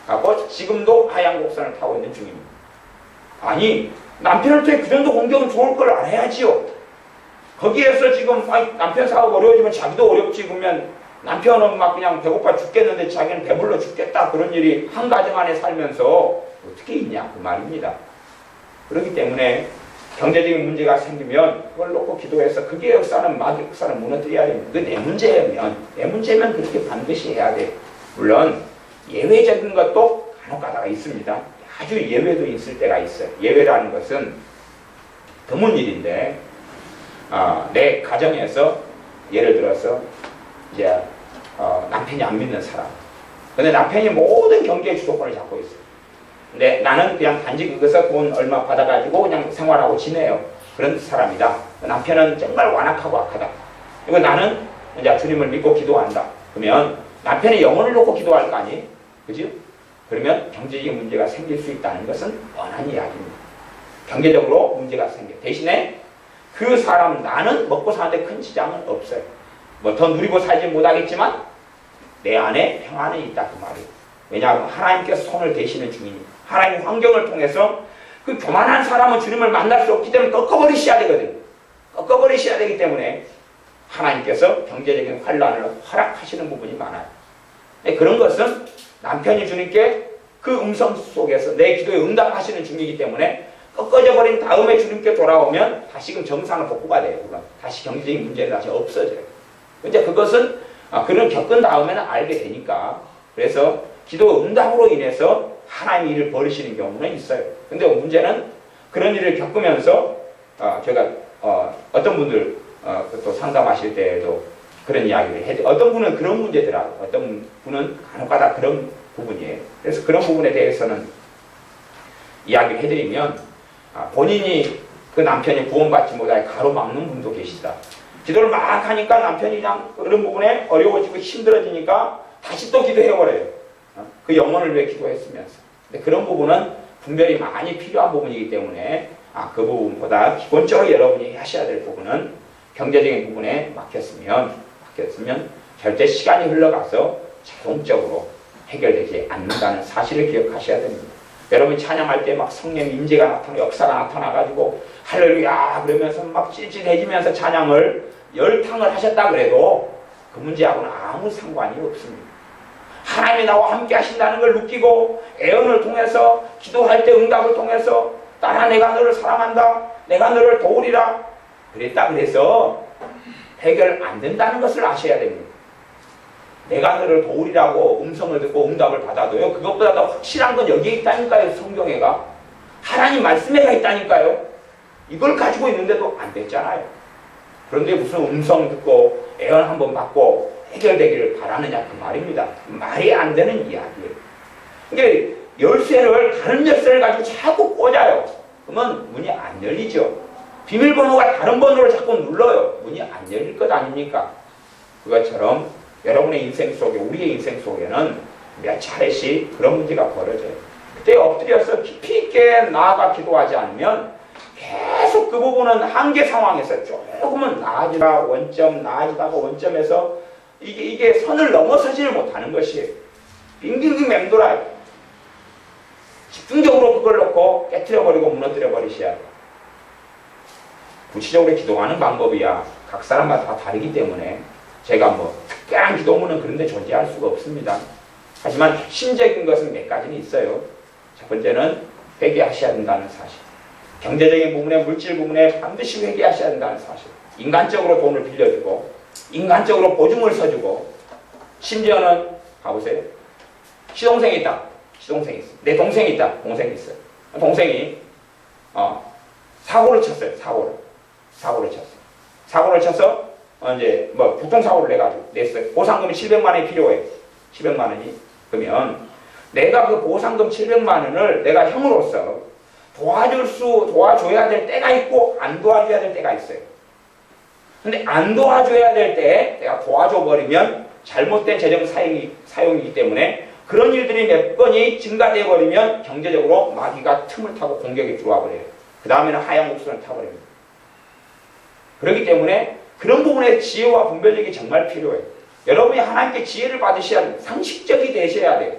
하고 지금도 하얀 곡선을 타고 있는 중입니다. 아니 남편을 통해 그 정도 공격은 좋을 걸 알아야지요. 거기에서 지금 남편 사업 어려워지면 자기도 어렵지. 그러면 남편은 막 그냥 배고파 죽겠는데 자기는 배불러 죽겠다. 그런 일이 한 가정 안에 살면서 어떻게 있냐 그 말입니다. 그렇기 때문에 경제적인 문제가 생기면 그걸 놓고 기도해서 그게 역사는 마귀 역사는 무너뜨려야 됩니다. 그 내 문제면 그렇게 반드시 해야 돼. 물론 예외적인 것도 간혹 가다가 있습니다. 아주 예외도 있을 때가 있어요. 예외라는 것은 드문 일인데 내 가정에서 예를 들어서 이제 남편이 안 믿는 사람. 근데 남편이 모든 경제의 주도권을 잡고 있어요. 근데 나는 그냥 단지 그것서 돈 얼마 받아가지고 그냥 생활하고 지내요. 그런 사람이다. 남편은 정말 완악하고 악하다. 그리고 나는 이제 주님을 믿고 기도한다. 그러면 남편의 영혼을 놓고 기도할 거 아니에요? 그죠? 그러면 경제적인 문제가 생길 수 있다는 것은 뻔한 이야기입니다. 경제적으로 문제가 생겨. 대신에 그 사람 나는 먹고 사는데 큰 지장은 없어요. 뭐 더 누리고 살지 못하겠지만 내 안에 평안은 있다 그 말이에요. 왜냐하면 하나님께서 손을 대시는 중이니까. 하나님 환경을 통해서 그 교만한 사람은 주님을 만날 수 없기 때문에 꺾어버리셔야 되거든요. 꺾어버리셔야 되기 때문에 하나님께서 경제적인 환란을 허락하시는 부분이 많아요. 그런 것은 남편이 주님께 그 음성 속에서 내 기도에 응답하시는 중이기 때문에 꺾어져 버린 다음에 주님께 돌아오면 다시금 정상을 복구가 돼요. 그건. 다시 경제적인 문제는 다시 없어져요. 이제 그것은 그런 겪은 다음에는 알게 되니까. 그래서 기도 응답으로 인해서 하나님이 일을 벌이시는 경우는 있어요. 근데 문제는 그런 일을 겪으면서 제가 어떤 분들 또 상담하실 때에도 그런 이야기를 해요. 어떤 분은 그런 문제더라고요. 어떤 분은 간혹가다 그런 부분이에요. 그래서 그런 부분에 대해서는 이야기를 해드리면 본인이 그 남편이 구원받지 못하게 가로막는 분도 계시다. 기도를 막 하니까 남편이 그냥 그런 부분에 어려워지고 힘들어지니까 다시 또 기도해버려요. 그 영혼을 위해 기도했으면서. 근데 그런 부분은 분별이 많이 필요한 부분이기 때문에 그 부분보다 기본적으로 여러분이 하셔야 될 부분은 경제적인 부분에 막혔으면 절대 시간이 흘러가서 자동적으로 해결되지 않는다는 사실을 기억하셔야 됩니다. 여러분 찬양할 때 막 성령의 임재가 나타나고 역사가 나타나가지고 할렐루야 그러면서 막 찔찔해지면서 찬양을 열탕을 하셨다 그래도 그 문제하고는 아무 상관이 없습니다. 하나님이 나와 함께 하신다는 걸 느끼고 애언을 통해서 기도할 때 응답을 통해서 딸아 내가 너를 사랑한다. 내가 너를 도우리라. 그랬다 그래서 해결 안 된다는 것을 아셔야 됩니다. 내가 너를 도우리라고 음성을 듣고 응답을 받아도요. 그것보다 더 확실한 건 여기에 있다니까요. 성경에가. 하나님 말씀에가 있다니까요. 이걸 가지고 있는데도 안 됐잖아요. 그런데 무슨 음성 듣고 애언 한번 받고 해결되기를 바라느냐 그 말입니다. 말이 안 되는 이야기예요. 이게 열쇠를 다른 열쇠를 가지고 자꾸 꽂아요. 그러면 문이 안 열리죠. 비밀번호가 다른 번호를 자꾸 눌러요. 문이 안 열릴 것 아닙니까? 그것처럼 여러분의 인생 속에 우리의 인생 속에는 몇 차례씩 그런 문제가 벌어져요. 그때 엎드려서 깊이 있게 나아가 기도하지 않으면 계속 그 부분은 한계 상황에서 조금은 나아지다가 원점 나아지다가 원점에서 이게 선을 넘어서지를 못하는 것이에요. 빙빙빙 맴돌아요. 집중적으로 그걸 놓고 깨트려버리고 무너뜨려버리셔야 돼요. 구체적으로 기도하는 방법이야 각 사람마다 다 다르기 때문에 제가 뭐 특별한 기도문은 그런 데 존재할 수가 없습니다. 하지만 핵심적인 것은 몇 가지는 있어요. 첫 번째는 회개하셔야 된다는 사실. 경제적인 부분에 물질 부분에 반드시 회개하셔야 된다는 사실. 인간적으로 돈을 빌려주고 인간적으로 보증을 서주고 심지어는 가보세요. 시동생이 있다. 시동생이 있어. 내 동생이 있다. 동생이 있어요. 동생이 사고를 쳤어요. 사고를 쳤어요. 사고를 쳐서 이제 뭐 교통사고를 내가지고 냈어요. 보상금이 700만 원이 필요해. 700만 원이. 그러면 내가 그 보상금 700만 원을 내가 형으로서 도와줘야 될 때가 있고 안 도와줘야 될 때가 있어요. 근데 안 도와줘야 될 때 내가 도와줘 버리면 잘못된 재정 사용이기 때문에 그런 일들이 몇 번이 증가되어 버리면 경제적으로 마귀가 틈을 타고 공격이 들어와 버려요. 그 다음에는 하얀 곡선을 타버립니다. 그렇기 때문에 그런 부분에 지혜와 분별력이 정말 필요해요. 여러분이 하나님께 지혜를 받으셔야 돼요. 상식적이 되셔야 돼요.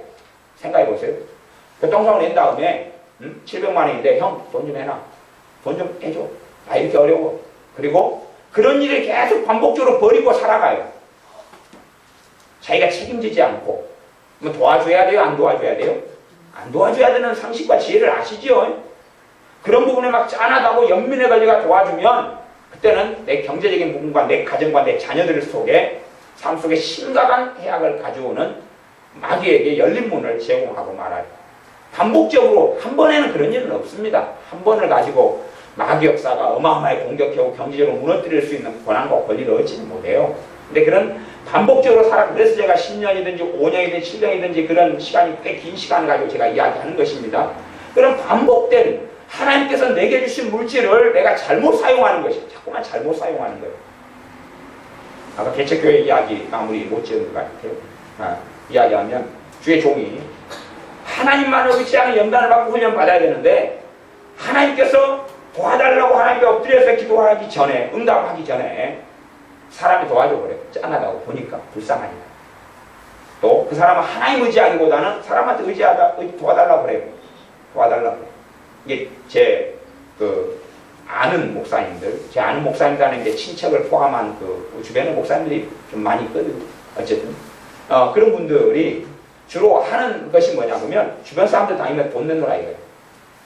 생각해 보세요. 교통사고 낸 다음에 700만 원인데 형 돈 좀 해놔. 돈 좀 해줘. 나 이렇게 어려워. 그리고 그런 일을 계속 반복적으로 버리고 살아가요. 자기가 책임지지 않고. 뭐 도와줘야 돼요? 안 도와줘야 돼요? 안 도와줘야 되는 상식과 지혜를 아시죠? 그런 부분에 막 짠하다고 연민의 관리가 도와주면 그때는 내 경제적인 부분과 내 가정과 내 자녀들 속에 삶 속에 심각한 해악을 가져오는 마귀에게 열린 문을 제공하고 말아요. 반복적으로 한 번에는 그런 일은 없습니다. 한 번을 가지고 마귀 역사가 어마어마하게 공격하고 경제적으로 무너뜨릴 수 있는 권한과 권리를 얻지는 못해요. 근데 그런 반복적으로 그래서 제가 10년이든지 5년이든지 7년이든지 그런 시간이 꽤 긴 시간을 가지고 제가 이야기하는 것입니다. 그런 반복된 하나님께서 내게 주신 물질을 내가 잘못 사용하는 것이 자꾸만 잘못 사용하는 거예요. 아까 개척교회 이야기 아무리 못 지은 것 같아요. 이야기하면 주의 종이 하나님만을 의지하는 연단을 받고 훈련 받아야 되는데 하나님께서 도와달라고 하나님께 엎드려서 기도하기 전에 응답하기 전에 사람이 도와줘 버려요. 짠하다고 보니까 불쌍하니까. 또 그 사람은 하나님 의지하기보다는 사람한테 도와달라고 그래요. 도와달라고 그래요. 이게 제 아는 목사님들, 제 아는 목사님들은 이제 친척을 포함한 주변의 목사님들이 좀 많이 있거든요. 어쨌든 그런 분들이 주로 하는 것이 뭐냐면 주변 사람들 다니면 돈 내놓으라 이거예요.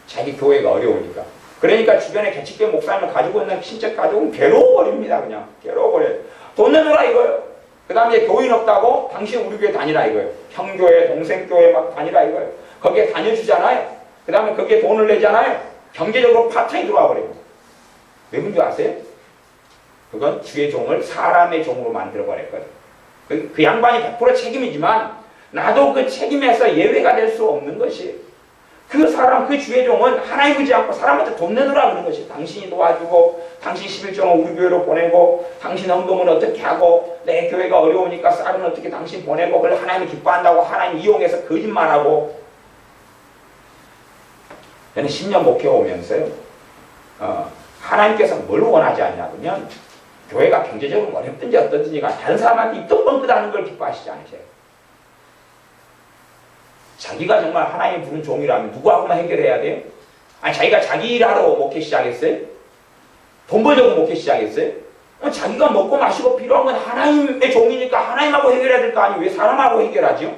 자기 교회가 어려우니까. 그러니까 주변에 개척교회 목사님을 가지고 있는 친척 가족은 괴로워버립니다. 그냥 괴로워버려요. 돈 내놓으라 이거예요. 그 다음에 교인 없다고 당신 우리 교회 다니라 이거예요. 형교회, 동생교회 막 다니라 이거예요. 거기에 다녀주잖아요. 그 다음에 거기에 돈을 내잖아요. 경제적으로 파탄이 들어와 버려요. 왜 문제 아세요? 그건 주의 종을 사람의 종으로 만들어버렸거든. 그 양반이 100% 책임이지만 나도 그 책임에서 예외가 될 수 없는 것이 그 사람, 그 주의 종은 하나님 의지 않고 사람한테 돈 내놓으라 그러는 것이 당신이 도와주고 당신 11조는 우리 교회로 보내고 당신 헌금은 어떻게 하고 내 교회가 어려우니까 쌀은 어떻게 당신 보내고 그걸 하나님이 기뻐한다고 하나님 이용해서 거짓말하고. 저는 10년 목회 오면서요 하나님께서 뭘 원하지 않냐면 교회가 경제적으로 어렵든지 어떻든지가 다른 사람한테 입도 뻥끗하는 걸 기뻐하시지 않으세요. 자기가 정말 하나님 부른 종이라면 누구하고만 해결해야 돼요? 아니 자기가 자기 일하러 목회 시작했어요? 돈 벌려고 목회 시작했어요? 자기가 먹고 마시고 필요한 건 하나님의 종이니까 하나님하고 해결해야 될 거 아니에요? 왜 사람하고 해결하죠?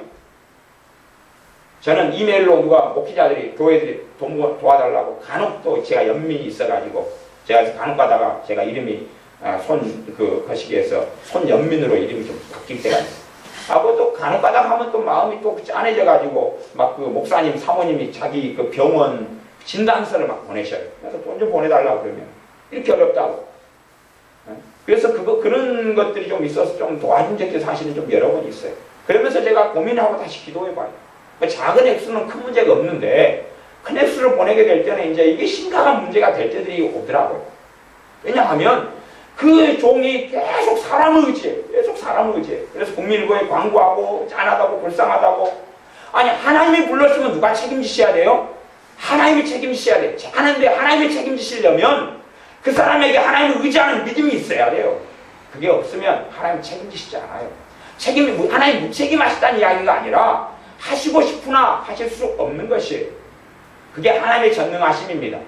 저는 이메일로 누가 목회자들이 교회들이 돈 도와달라고 간혹 또 제가 연민이 있어가지고 제가 간혹 가다가 제가 이름이 거시기에서 손연민으로 이름이 좀 바뀔 때가 있어요. 그것도 간혹 가다가 하면 또 마음이 또 짠해져가지고 막 그 목사님 사모님이 자기 그 병원 진단서를 막 보내셔요. 그래서 돈 좀 보내달라고 그러면 이렇게 어렵다고. 그래서 그런 것들이 좀 있어서 좀 도와준 적이 사실은 좀 여러 번 있어요. 그러면서 제가 고민하고 다시 기도해봐요. 작은 액수는 큰 문제가 없는데 큰 액수를 보내게 될 때는 이제 이게 심각한 문제가 될 때들이 오더라고요. 왜냐하면 그 종이 계속 사람을 의지해. 계속 사람을 의지해. 그래서 국민일보에 광고하고 짠하다고 불쌍하다고. 아니 하나님이 불렀으면 누가 책임지셔야 돼요? 하나님이 책임지셔야 돼요. 하는데 하나님이 책임지시려면 그 사람에게 하나님을 의지하는 믿음이 있어야 돼요. 그게 없으면 하나님 책임지시지 않아요. 하나님 무책임하시다는 이야기가 아니라 하시고 싶으나 하실 수 없는 것이에요. 그게 하나님의 전능하심입니다.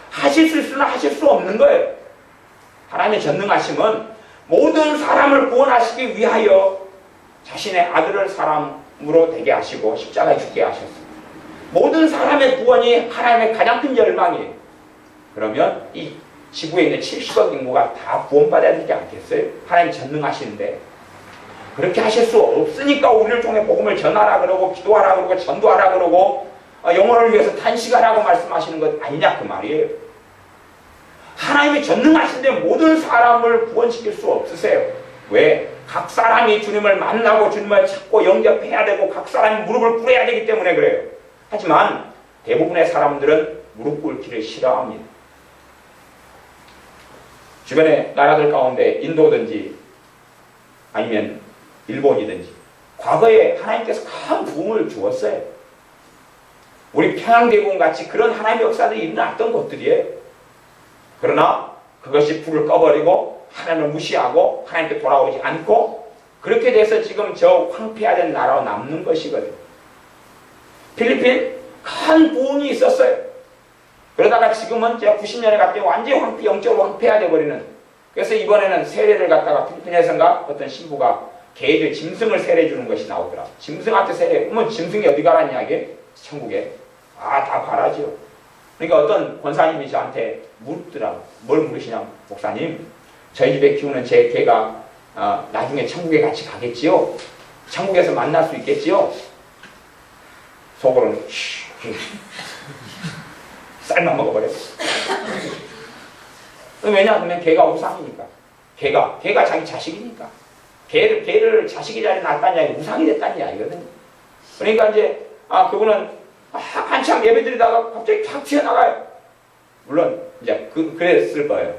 하실 수 있으나 하실 수 없는 거예요. 하나님의 전능하심은 모든 사람을 구원하시기 위하여 자신의 아들을 사람으로 되게 하시고 십자가에 죽게 하셨습니다. 모든 사람의 구원이 하나님의 가장 큰 열망이에요. 그러면 이 지구에 있는 70억 인구가 다 구원받아야 되지 않겠어요? 하나님 전능하시는데 그렇게 하실 수 없으니까 우리를 통해 복음을 전하라 그러고 기도하라 그러고 전도하라 그러고 영혼을 위해서 탄식하라고 말씀하시는 것 아니냐 그 말이에요. 하나님이 전능하신데 모든 사람을 구원시킬 수 없으세요. 왜? 각 사람이 주님을 만나고 주님을 찾고 영접해야 되고 각 사람이 무릎을 꿇어야 되기 때문에 그래요. 하지만 대부분의 사람들은 무릎 꿇기를 싫어합니다. 주변의 나라들 가운데 인도든지 아니면 일본이든지 과거에 하나님께서 큰 부흥을 주었어요. 우리 평양대공 같이 그런 하나님의 역사들이 일어났던 곳들이에요. 그러나 그것이 불을 꺼버리고 하나님을 무시하고 하나님께 돌아오지 않고 그렇게 돼서 지금 저 황폐화된 나라로 남는 것이거든요. 필리핀 큰 부흥이 있었어요. 그러다가 지금은 제가 90년에 갔더니 완전히 영적으로 황폐화돼 버리는. 그래서 이번에는 세례를 갖다가 필리핀에선가 어떤 신부가 개들 짐승을 세례 주는 것이 나오더라. 짐승한테 세례. 그러면 짐승이 어디 가라냐 이게 천국에. 다 가라죠. 그러니까 어떤 권사님이 저한테 묻더라. 뭘 물으시냐. 목사님, 저희 집에 키우는 제 개가 나중에 천국에 같이 가겠지요? 천국에서 만날 수 있겠지요? 속으로는 쌀만 먹어버려. 왜냐하면 개가 우상이니까. 개가 자기 자식이니까. 개를 자식이 자리에 놨다는 이야기, 우상이 됐다는 이야기거든요. 그러니까 이제 그분은 한참 예배드리다가 갑자기 탁 튀어나가요. 물론 이제 그랬을 거예요.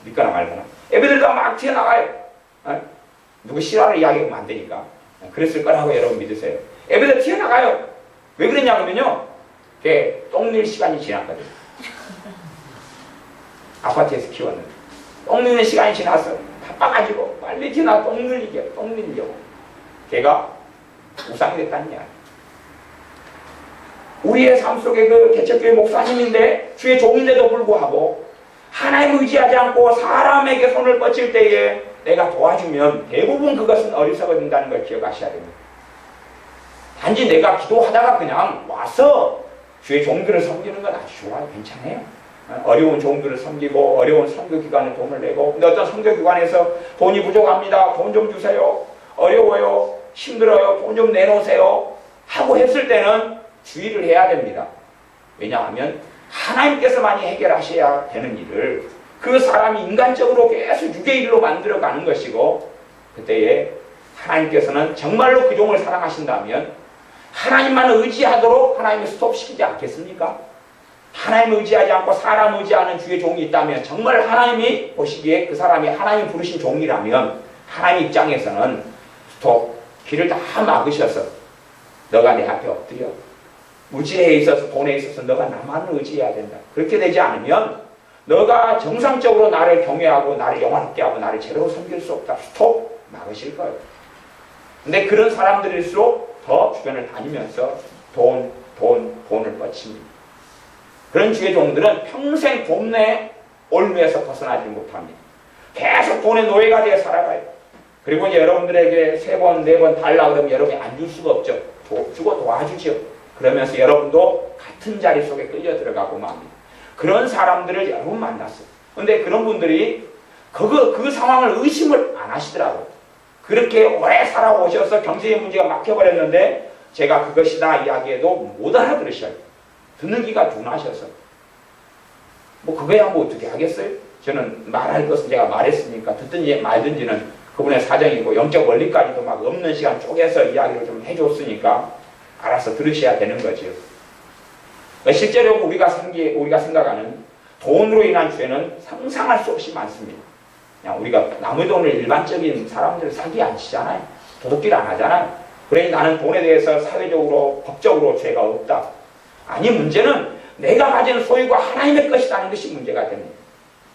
믿거나 말거나. 예배드리다가 막 튀어나가요. 누구 실화를 이야기하면 안 되니까. 그랬을 거라고 여러분 믿으세요. 예배드리다 튀어나가요. 왜 그랬냐면요. 걔 똥 늘 시간이 지났거든요. 아파트에서 키웠는데. 똥 누는 시간이 지났어. 바빠가지고 빨리 튀어나와 똥 늘리려고. 걔가 우상이 됐다는 이야기. 우리의 삶 속에 그 개척교회 목사님인데 주의 종인데도 불구하고 하나님 의지하지 않고 사람에게 손을 뻗칠 때에 내가 도와주면 대부분 그것은 어리석어진다는 걸 기억하셔야 됩니다. 단지 내가 기도하다가 그냥 와서 주의 종들을 섬기는 건 아주 좋아요. 괜찮아요. 어려운 종들을 섬기고 어려운 선교기관에 돈을 내고 근데 어떤 선교기관에서 돈이 부족합니다. 돈 좀 주세요. 어려워요. 힘들어요. 돈 좀 내놓으세요. 하고 했을 때는 주의를 해야 됩니다. 왜냐하면 하나님께서만이 해결하셔야 되는 일을 그 사람이 인간적으로 계속 유괴의 일로 만들어가는 것이고 그때에 하나님께서는 정말로 그 종을 사랑하신다면 하나님만 의지하도록 하나님이 스톱시키지 않겠습니까? 하나님 의지하지 않고 사람 의지하는 주의 종이 있다면 정말 하나님이 보시기에 그 사람이 하나님 부르신 종이라면 하나님 입장에서는 스톱, 길을 다 막으셔서 너가 내 앞에 엎드려 무지에 있어서 돈에 있어서 너가 나만 의지해야 된다. 그렇게 되지 않으면 너가 정상적으로 나를 경외하고 나를 영화롭게 하고 나를 제대로 섬길 수 없다. 스톱 막으실 거예요. 근데 그런 사람들일수록 더 주변을 다니면서 돈을 뻗칩니다. 그런 주의 종들은 평생 돈의 올무에서 벗어나지 못합니다. 계속 돈의 노예가 되어 살아가요. 그리고 이제 여러분들에게 3번, 4번 달라 그러면 여러분이 안 줄 수가 없죠. 주고 도와주죠. 그러면서 여러분도 같은 자리 속에 끌려 들어가고 맙니다. 그런 사람들을 여러분 만났어요. 근데 그런 분들이 그 상황을 의심을 안 하시더라고요. 그렇게 오래 살아오셔서 경제의 문제가 막혀버렸는데 제가 그것이다 이야기해도 못 알아들으셔요. 듣는 귀가 둔하셔서. 그거야 어떻게 하겠어요? 저는 말할 것은 제가 말했으니까 듣든지 말든지는 그분의 사정이고 영적 원리까지도 막 없는 시간 쪼개서 이야기를 좀 해줬으니까 알아서 들으셔야 되는 거죠. 실제로 우리가 생각하는 돈으로 인한 죄는 상상할 수 없이 많습니다. 그냥 우리가 남의 돈을 일반적인 사람들 사기 안 치잖아요. 도둑질 안 하잖아요. 그러니 나는 돈에 대해서 사회적으로 법적으로 죄가 없다. 아니 문제는 내가 가진 소유가 하나님의 것이라는 것이 문제가 됩니다.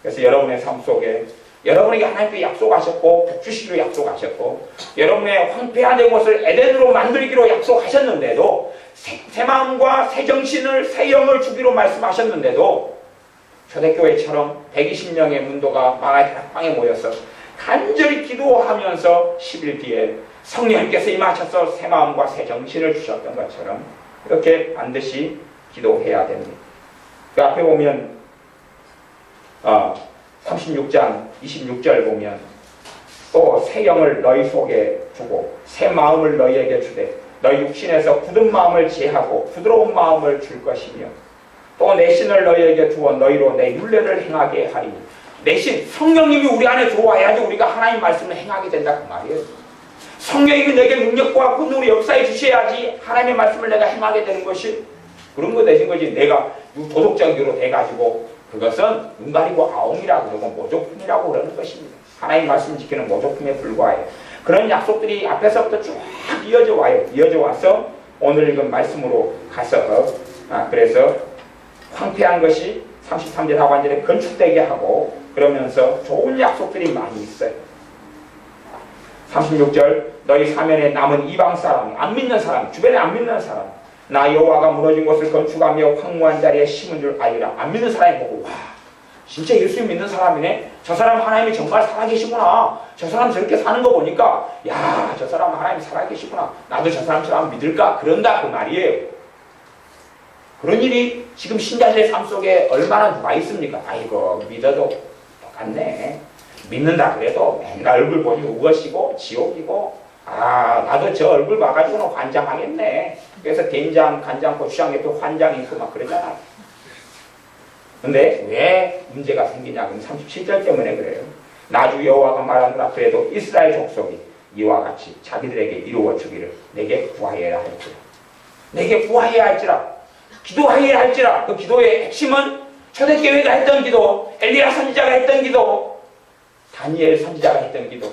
그래서 여러분의 삶 속에 여러분에게 하나님께 약속하셨고 복주시기로 약속하셨고 여러분의 황폐한 곳을 에덴으로 만들기로 약속하셨는데도 새 마음과 새 정신을 새 영을 주기로 말씀하셨는데도 초대교회처럼 120명의 문도가 마가의 다락방에 모여서 간절히 기도하면서 10일 뒤에 성령님께서 임하셔서 새 마음과 새 정신을 주셨던 것처럼 이렇게 반드시 기도해야 됩니다. 그 앞에 보면 36장 26절 보면 또 새 영을 너희 속에 주고 새 마음을 너희에게 주되 너희 육신에서 굳은 마음을 제하고 부드러운 마음을 줄 것이며 또 내 신을 너희에게 주어 너희로 내 율례를 행하게 하리니 내 신, 성령님이 우리 안에 들어와야지 우리가 하나님 말씀을 행하게 된다 그 말이에요. 성령님이 내게 능력과 권능으로 역사해 주셔야지 하나님의 말씀을 내가 행하게 되는 것이 그런 거 되신 거지. 내가 도덕적으로 돼가지고 그것은 눈 가리고 아웅이라고 그러고 모조품이라고 그러는 것입니다. 하나님 말씀 지키는 모조품에 불과해요. 그런 약속들이 앞에서부터 쭉 이어져 와요. 이어져 와서 오늘 읽은 말씀으로 가서 그래서 황폐한 것이 33절 하반절에 건축되게 하고 그러면서 좋은 약속들이 많이 있어요. 36절 너희 사면에 남은 이방 사람, 안 믿는 사람, 주변에 안 믿는 사람 나 여호와가 무너진 곳을 건축하며 황무한 자리에 심은 줄 알리라. 안 믿는 사람이 보고 와 진짜 예수 믿는 사람이네. 저 사람 하나님이 정말 살아계시구나. 저 사람 저렇게 사는 거 보니까 야 저 사람 하나님이 살아계시구나. 나도 저 사람처럼 믿을까? 그런다 그 말이에요. 그런 일이 지금 신자들의 삶 속에 얼마나 누가 있습니까? 아이고 믿어도 똑같네. 믿는다 그래도 맨날 얼굴 보니 우것이고 지옥이고 나도 저 얼굴 봐가지고는 환장하겠네. 그래서 된장, 간장, 고추장에 또 환장이 있고 막 그러잖아요. 근데 왜 문제가 생기냐? 그럼 37절 때문에 그래요. 나주 여호와가 말하노라. 그래도 이스라엘 족속이 이와 같이 자기들에게 이루어 주기를 내게 구하여야 할지라. 내게 구하여야 할지라. 기도하여야 할지라. 그 기도의 핵심은 초대교회가 했던 기도, 엘리야 선지자가 했던 기도, 다니엘 선지자가 했던 기도,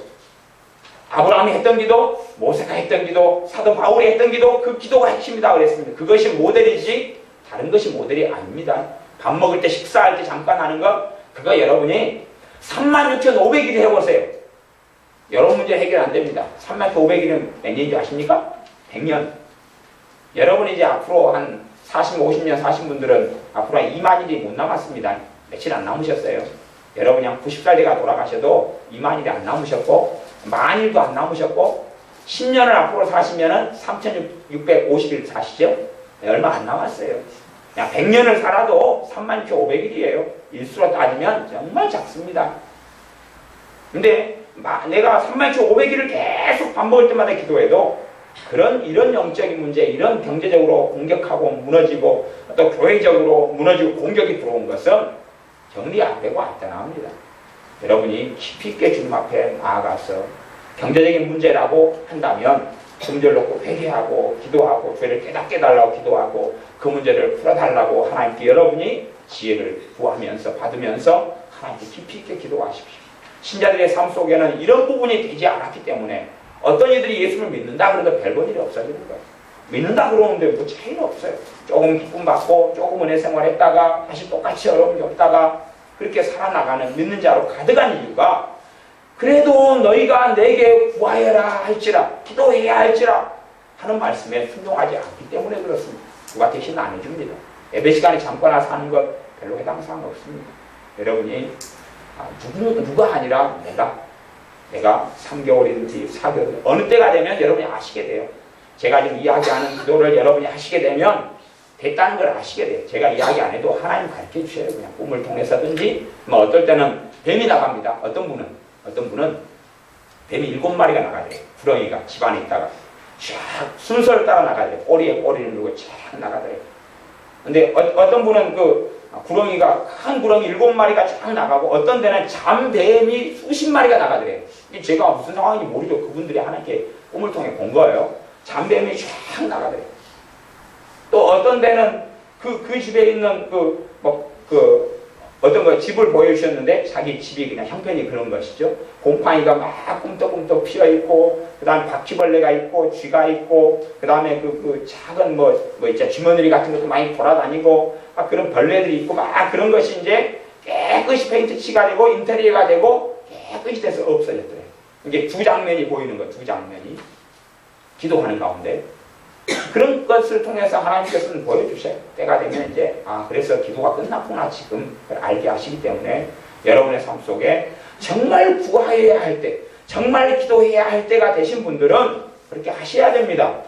아브라함이 했던 기도, 모세가 했던 기도, 사도 바울이 했던 기도, 그 기도가 핵심이다 그랬습니다. 그것이 모델이지 다른 것이 모델이 아닙니다. 밥 먹을 때 식사할 때 잠깐 하는 거 그거 여러분이 36,500일 해보세요. 여러분 문제 해결 안 됩니다. 36,500일은 몇 년인 줄 아십니까? 100년. 여러분이 이제 앞으로 한 40, 50년 사신 분들은 앞으로 한 2만 일이 못 남았습니다. 며칠 안 남으셨어요. 여러분이 한 90살대가 돌아가셔도 2만 일이 안 남으셨고 만일도 안 남으셨고 10년을 앞으로 사시면은 3,650일 사시죠? 얼마 안 남았어요. 그냥 100년을 살아도 36,500일이에요. 일수로 따지면 정말 작습니다. 근데 내가 36,500일을 계속 밥 먹을 때마다 기도해도 이런 영적인 문제, 이런 경제적으로 공격하고 무너지고 또 교회적으로 무너지고 공격이 들어온 것은 정리 안 되고 안 떠납니다. 여러분이 깊이 있게 주님 앞에 나아가서 경제적인 문제라고 한다면 그 문제를 놓고 회개하고 기도하고 죄를 깨닫게 해달라고 기도하고 그 문제를 풀어달라고 하나님께 여러분이 지혜를 구하면서 받으면서 하나님께 깊이 있게 기도하십시오. 신자들의 삶 속에는 이런 부분이 되지 않았기 때문에 어떤 이들이 예수를 믿는다 그래도 별 볼 일이 없어지는 거예요. 믿는다 그러는데 뭐 차이는 없어요. 조금 기쁨 받고 조금 은혜 생활했다가 다시 똑같이 어려움이 겪다가 그렇게 살아나가는 믿는 자로 가득한 이유가 그래도 너희가 내게 구하여라 할지라 기도해야 할지라 하는 말씀에 순종하지 않기 때문에 그렇습니다. 누가 대신 안 해줍니다. 예배 시간에 잠깐 와서 하는 것 별로 해당사항 없습니다. 여러분이 누가 아니라 내가 3개월이든지 4개월 어느 때가 되면 여러분이 아시게 돼요. 제가 지금 이야기하는 기도를 여러분이 하시게 되면 됐다는 걸 아시게 돼요. 제가 이야기 안 해도 하나님 가르쳐 주셔요. 그냥 꿈을 통해서든지 뭐 어떨 때는 뱀이 나갑니다. 어떤 분은 뱀이 7마리가 나가더래요. 구렁이가 집안에 있다가 쫙 순서를 따라 나가더래요. 꼬리에 꼬리를 누르고 쫙 나가더래요. 근데 어떤 분은 구렁이가 큰 구렁이 7마리가 쫙 나가고 어떤 데는 잠뱀이 수십 마리가 나가더래요. 제가 무슨 상황인지 모르죠. 그분들이 하나님께 꿈을 통해 본 거예요. 잠뱀이 쫙 나가더래요. 또 어떤 데는 그 집에 있는 어떤 거 집을 보여주셨는데 자기 집이 그냥 형편이 그런 것이죠. 곰팡이가 막 꿈떡꿈떡 피어있고 그 다음에 바퀴벌레가 있고 쥐가 있고 그 다음에 그 작은 있죠. 쥐머느리 같은 것도 많이 돌아다니고 막 그런 벌레들이 있고 막 그런 것이 이제 깨끗이 페인트 칠가 되고 인테리어가 되고 깨끗이 돼서 없어졌더래요. 이게 두 장면이 보이는 거예요. 두 장면이 기도하는 가운데 그런 것을 통해서 하나님께서는 보여주셔요. 때가 되면 이제 그래서 기도가 끝났구나 지금 알게 하시기 때문에 여러분의 삶 속에 정말 구하여야 할 때 정말 기도해야 할 때가 되신 분들은 그렇게 하셔야 됩니다.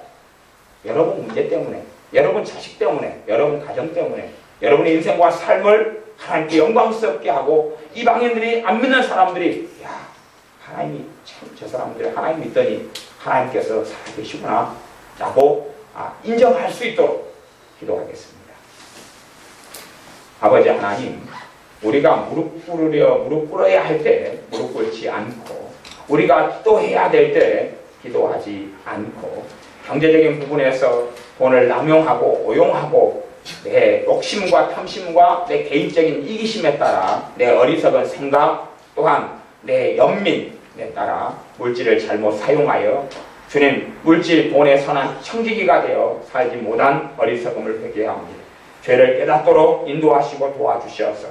여러분 문제 때문에 여러분 자식 때문에 여러분 가정 때문에 여러분의 인생과 삶을 하나님께 영광스럽게 하고 이방인들이 안 믿는 사람들이 하나님이 참 저 사람들이 하나님 믿더니 하나님께서 살아계시구나 라고 인정할 수 있도록 기도하겠습니다. 아버지 하나님, 우리가 무릎 꿇어야 할 때 무릎 꿇지 않고 우리가 기도해야 될 때 기도하지 않고 경제적인 부분에서 돈을 남용하고 오용하고 내 욕심과 탐심과 내 개인적인 이기심에 따라 내 어리석은 생각 또한 내 연민에 따라 물질을 잘못 사용하여 주님 물질 돈에 선한 청지기가 되어 살지 못한 어리석음을 회개합니다. 죄를 깨닫도록 인도하시고 도와주셔서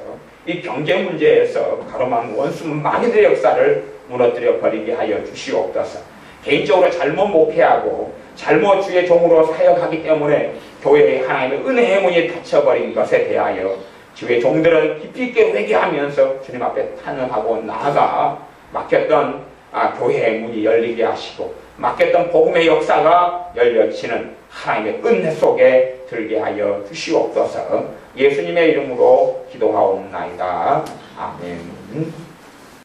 이 경제 문제에서 가로막 원수 마귀들의 역사를 무너뜨려 버리게 하여 주시옵소서. 개인적으로 잘못 목회하고 잘못 주의 종으로 사역하기 때문에 교회의 하나님의 은혜의 문이 닫혀버린 것에 대하여 주의 종들은 깊이 있게 회개하면서 주님 앞에 탄원하고 나아가 막혔던 교회의 문이 열리게 하시고 막혔던 복음의 역사가 열려지는 하나님의 은혜 속에 들게 하여 주시옵소서. 예수님의 이름으로 기도하옵나이다. 아멘.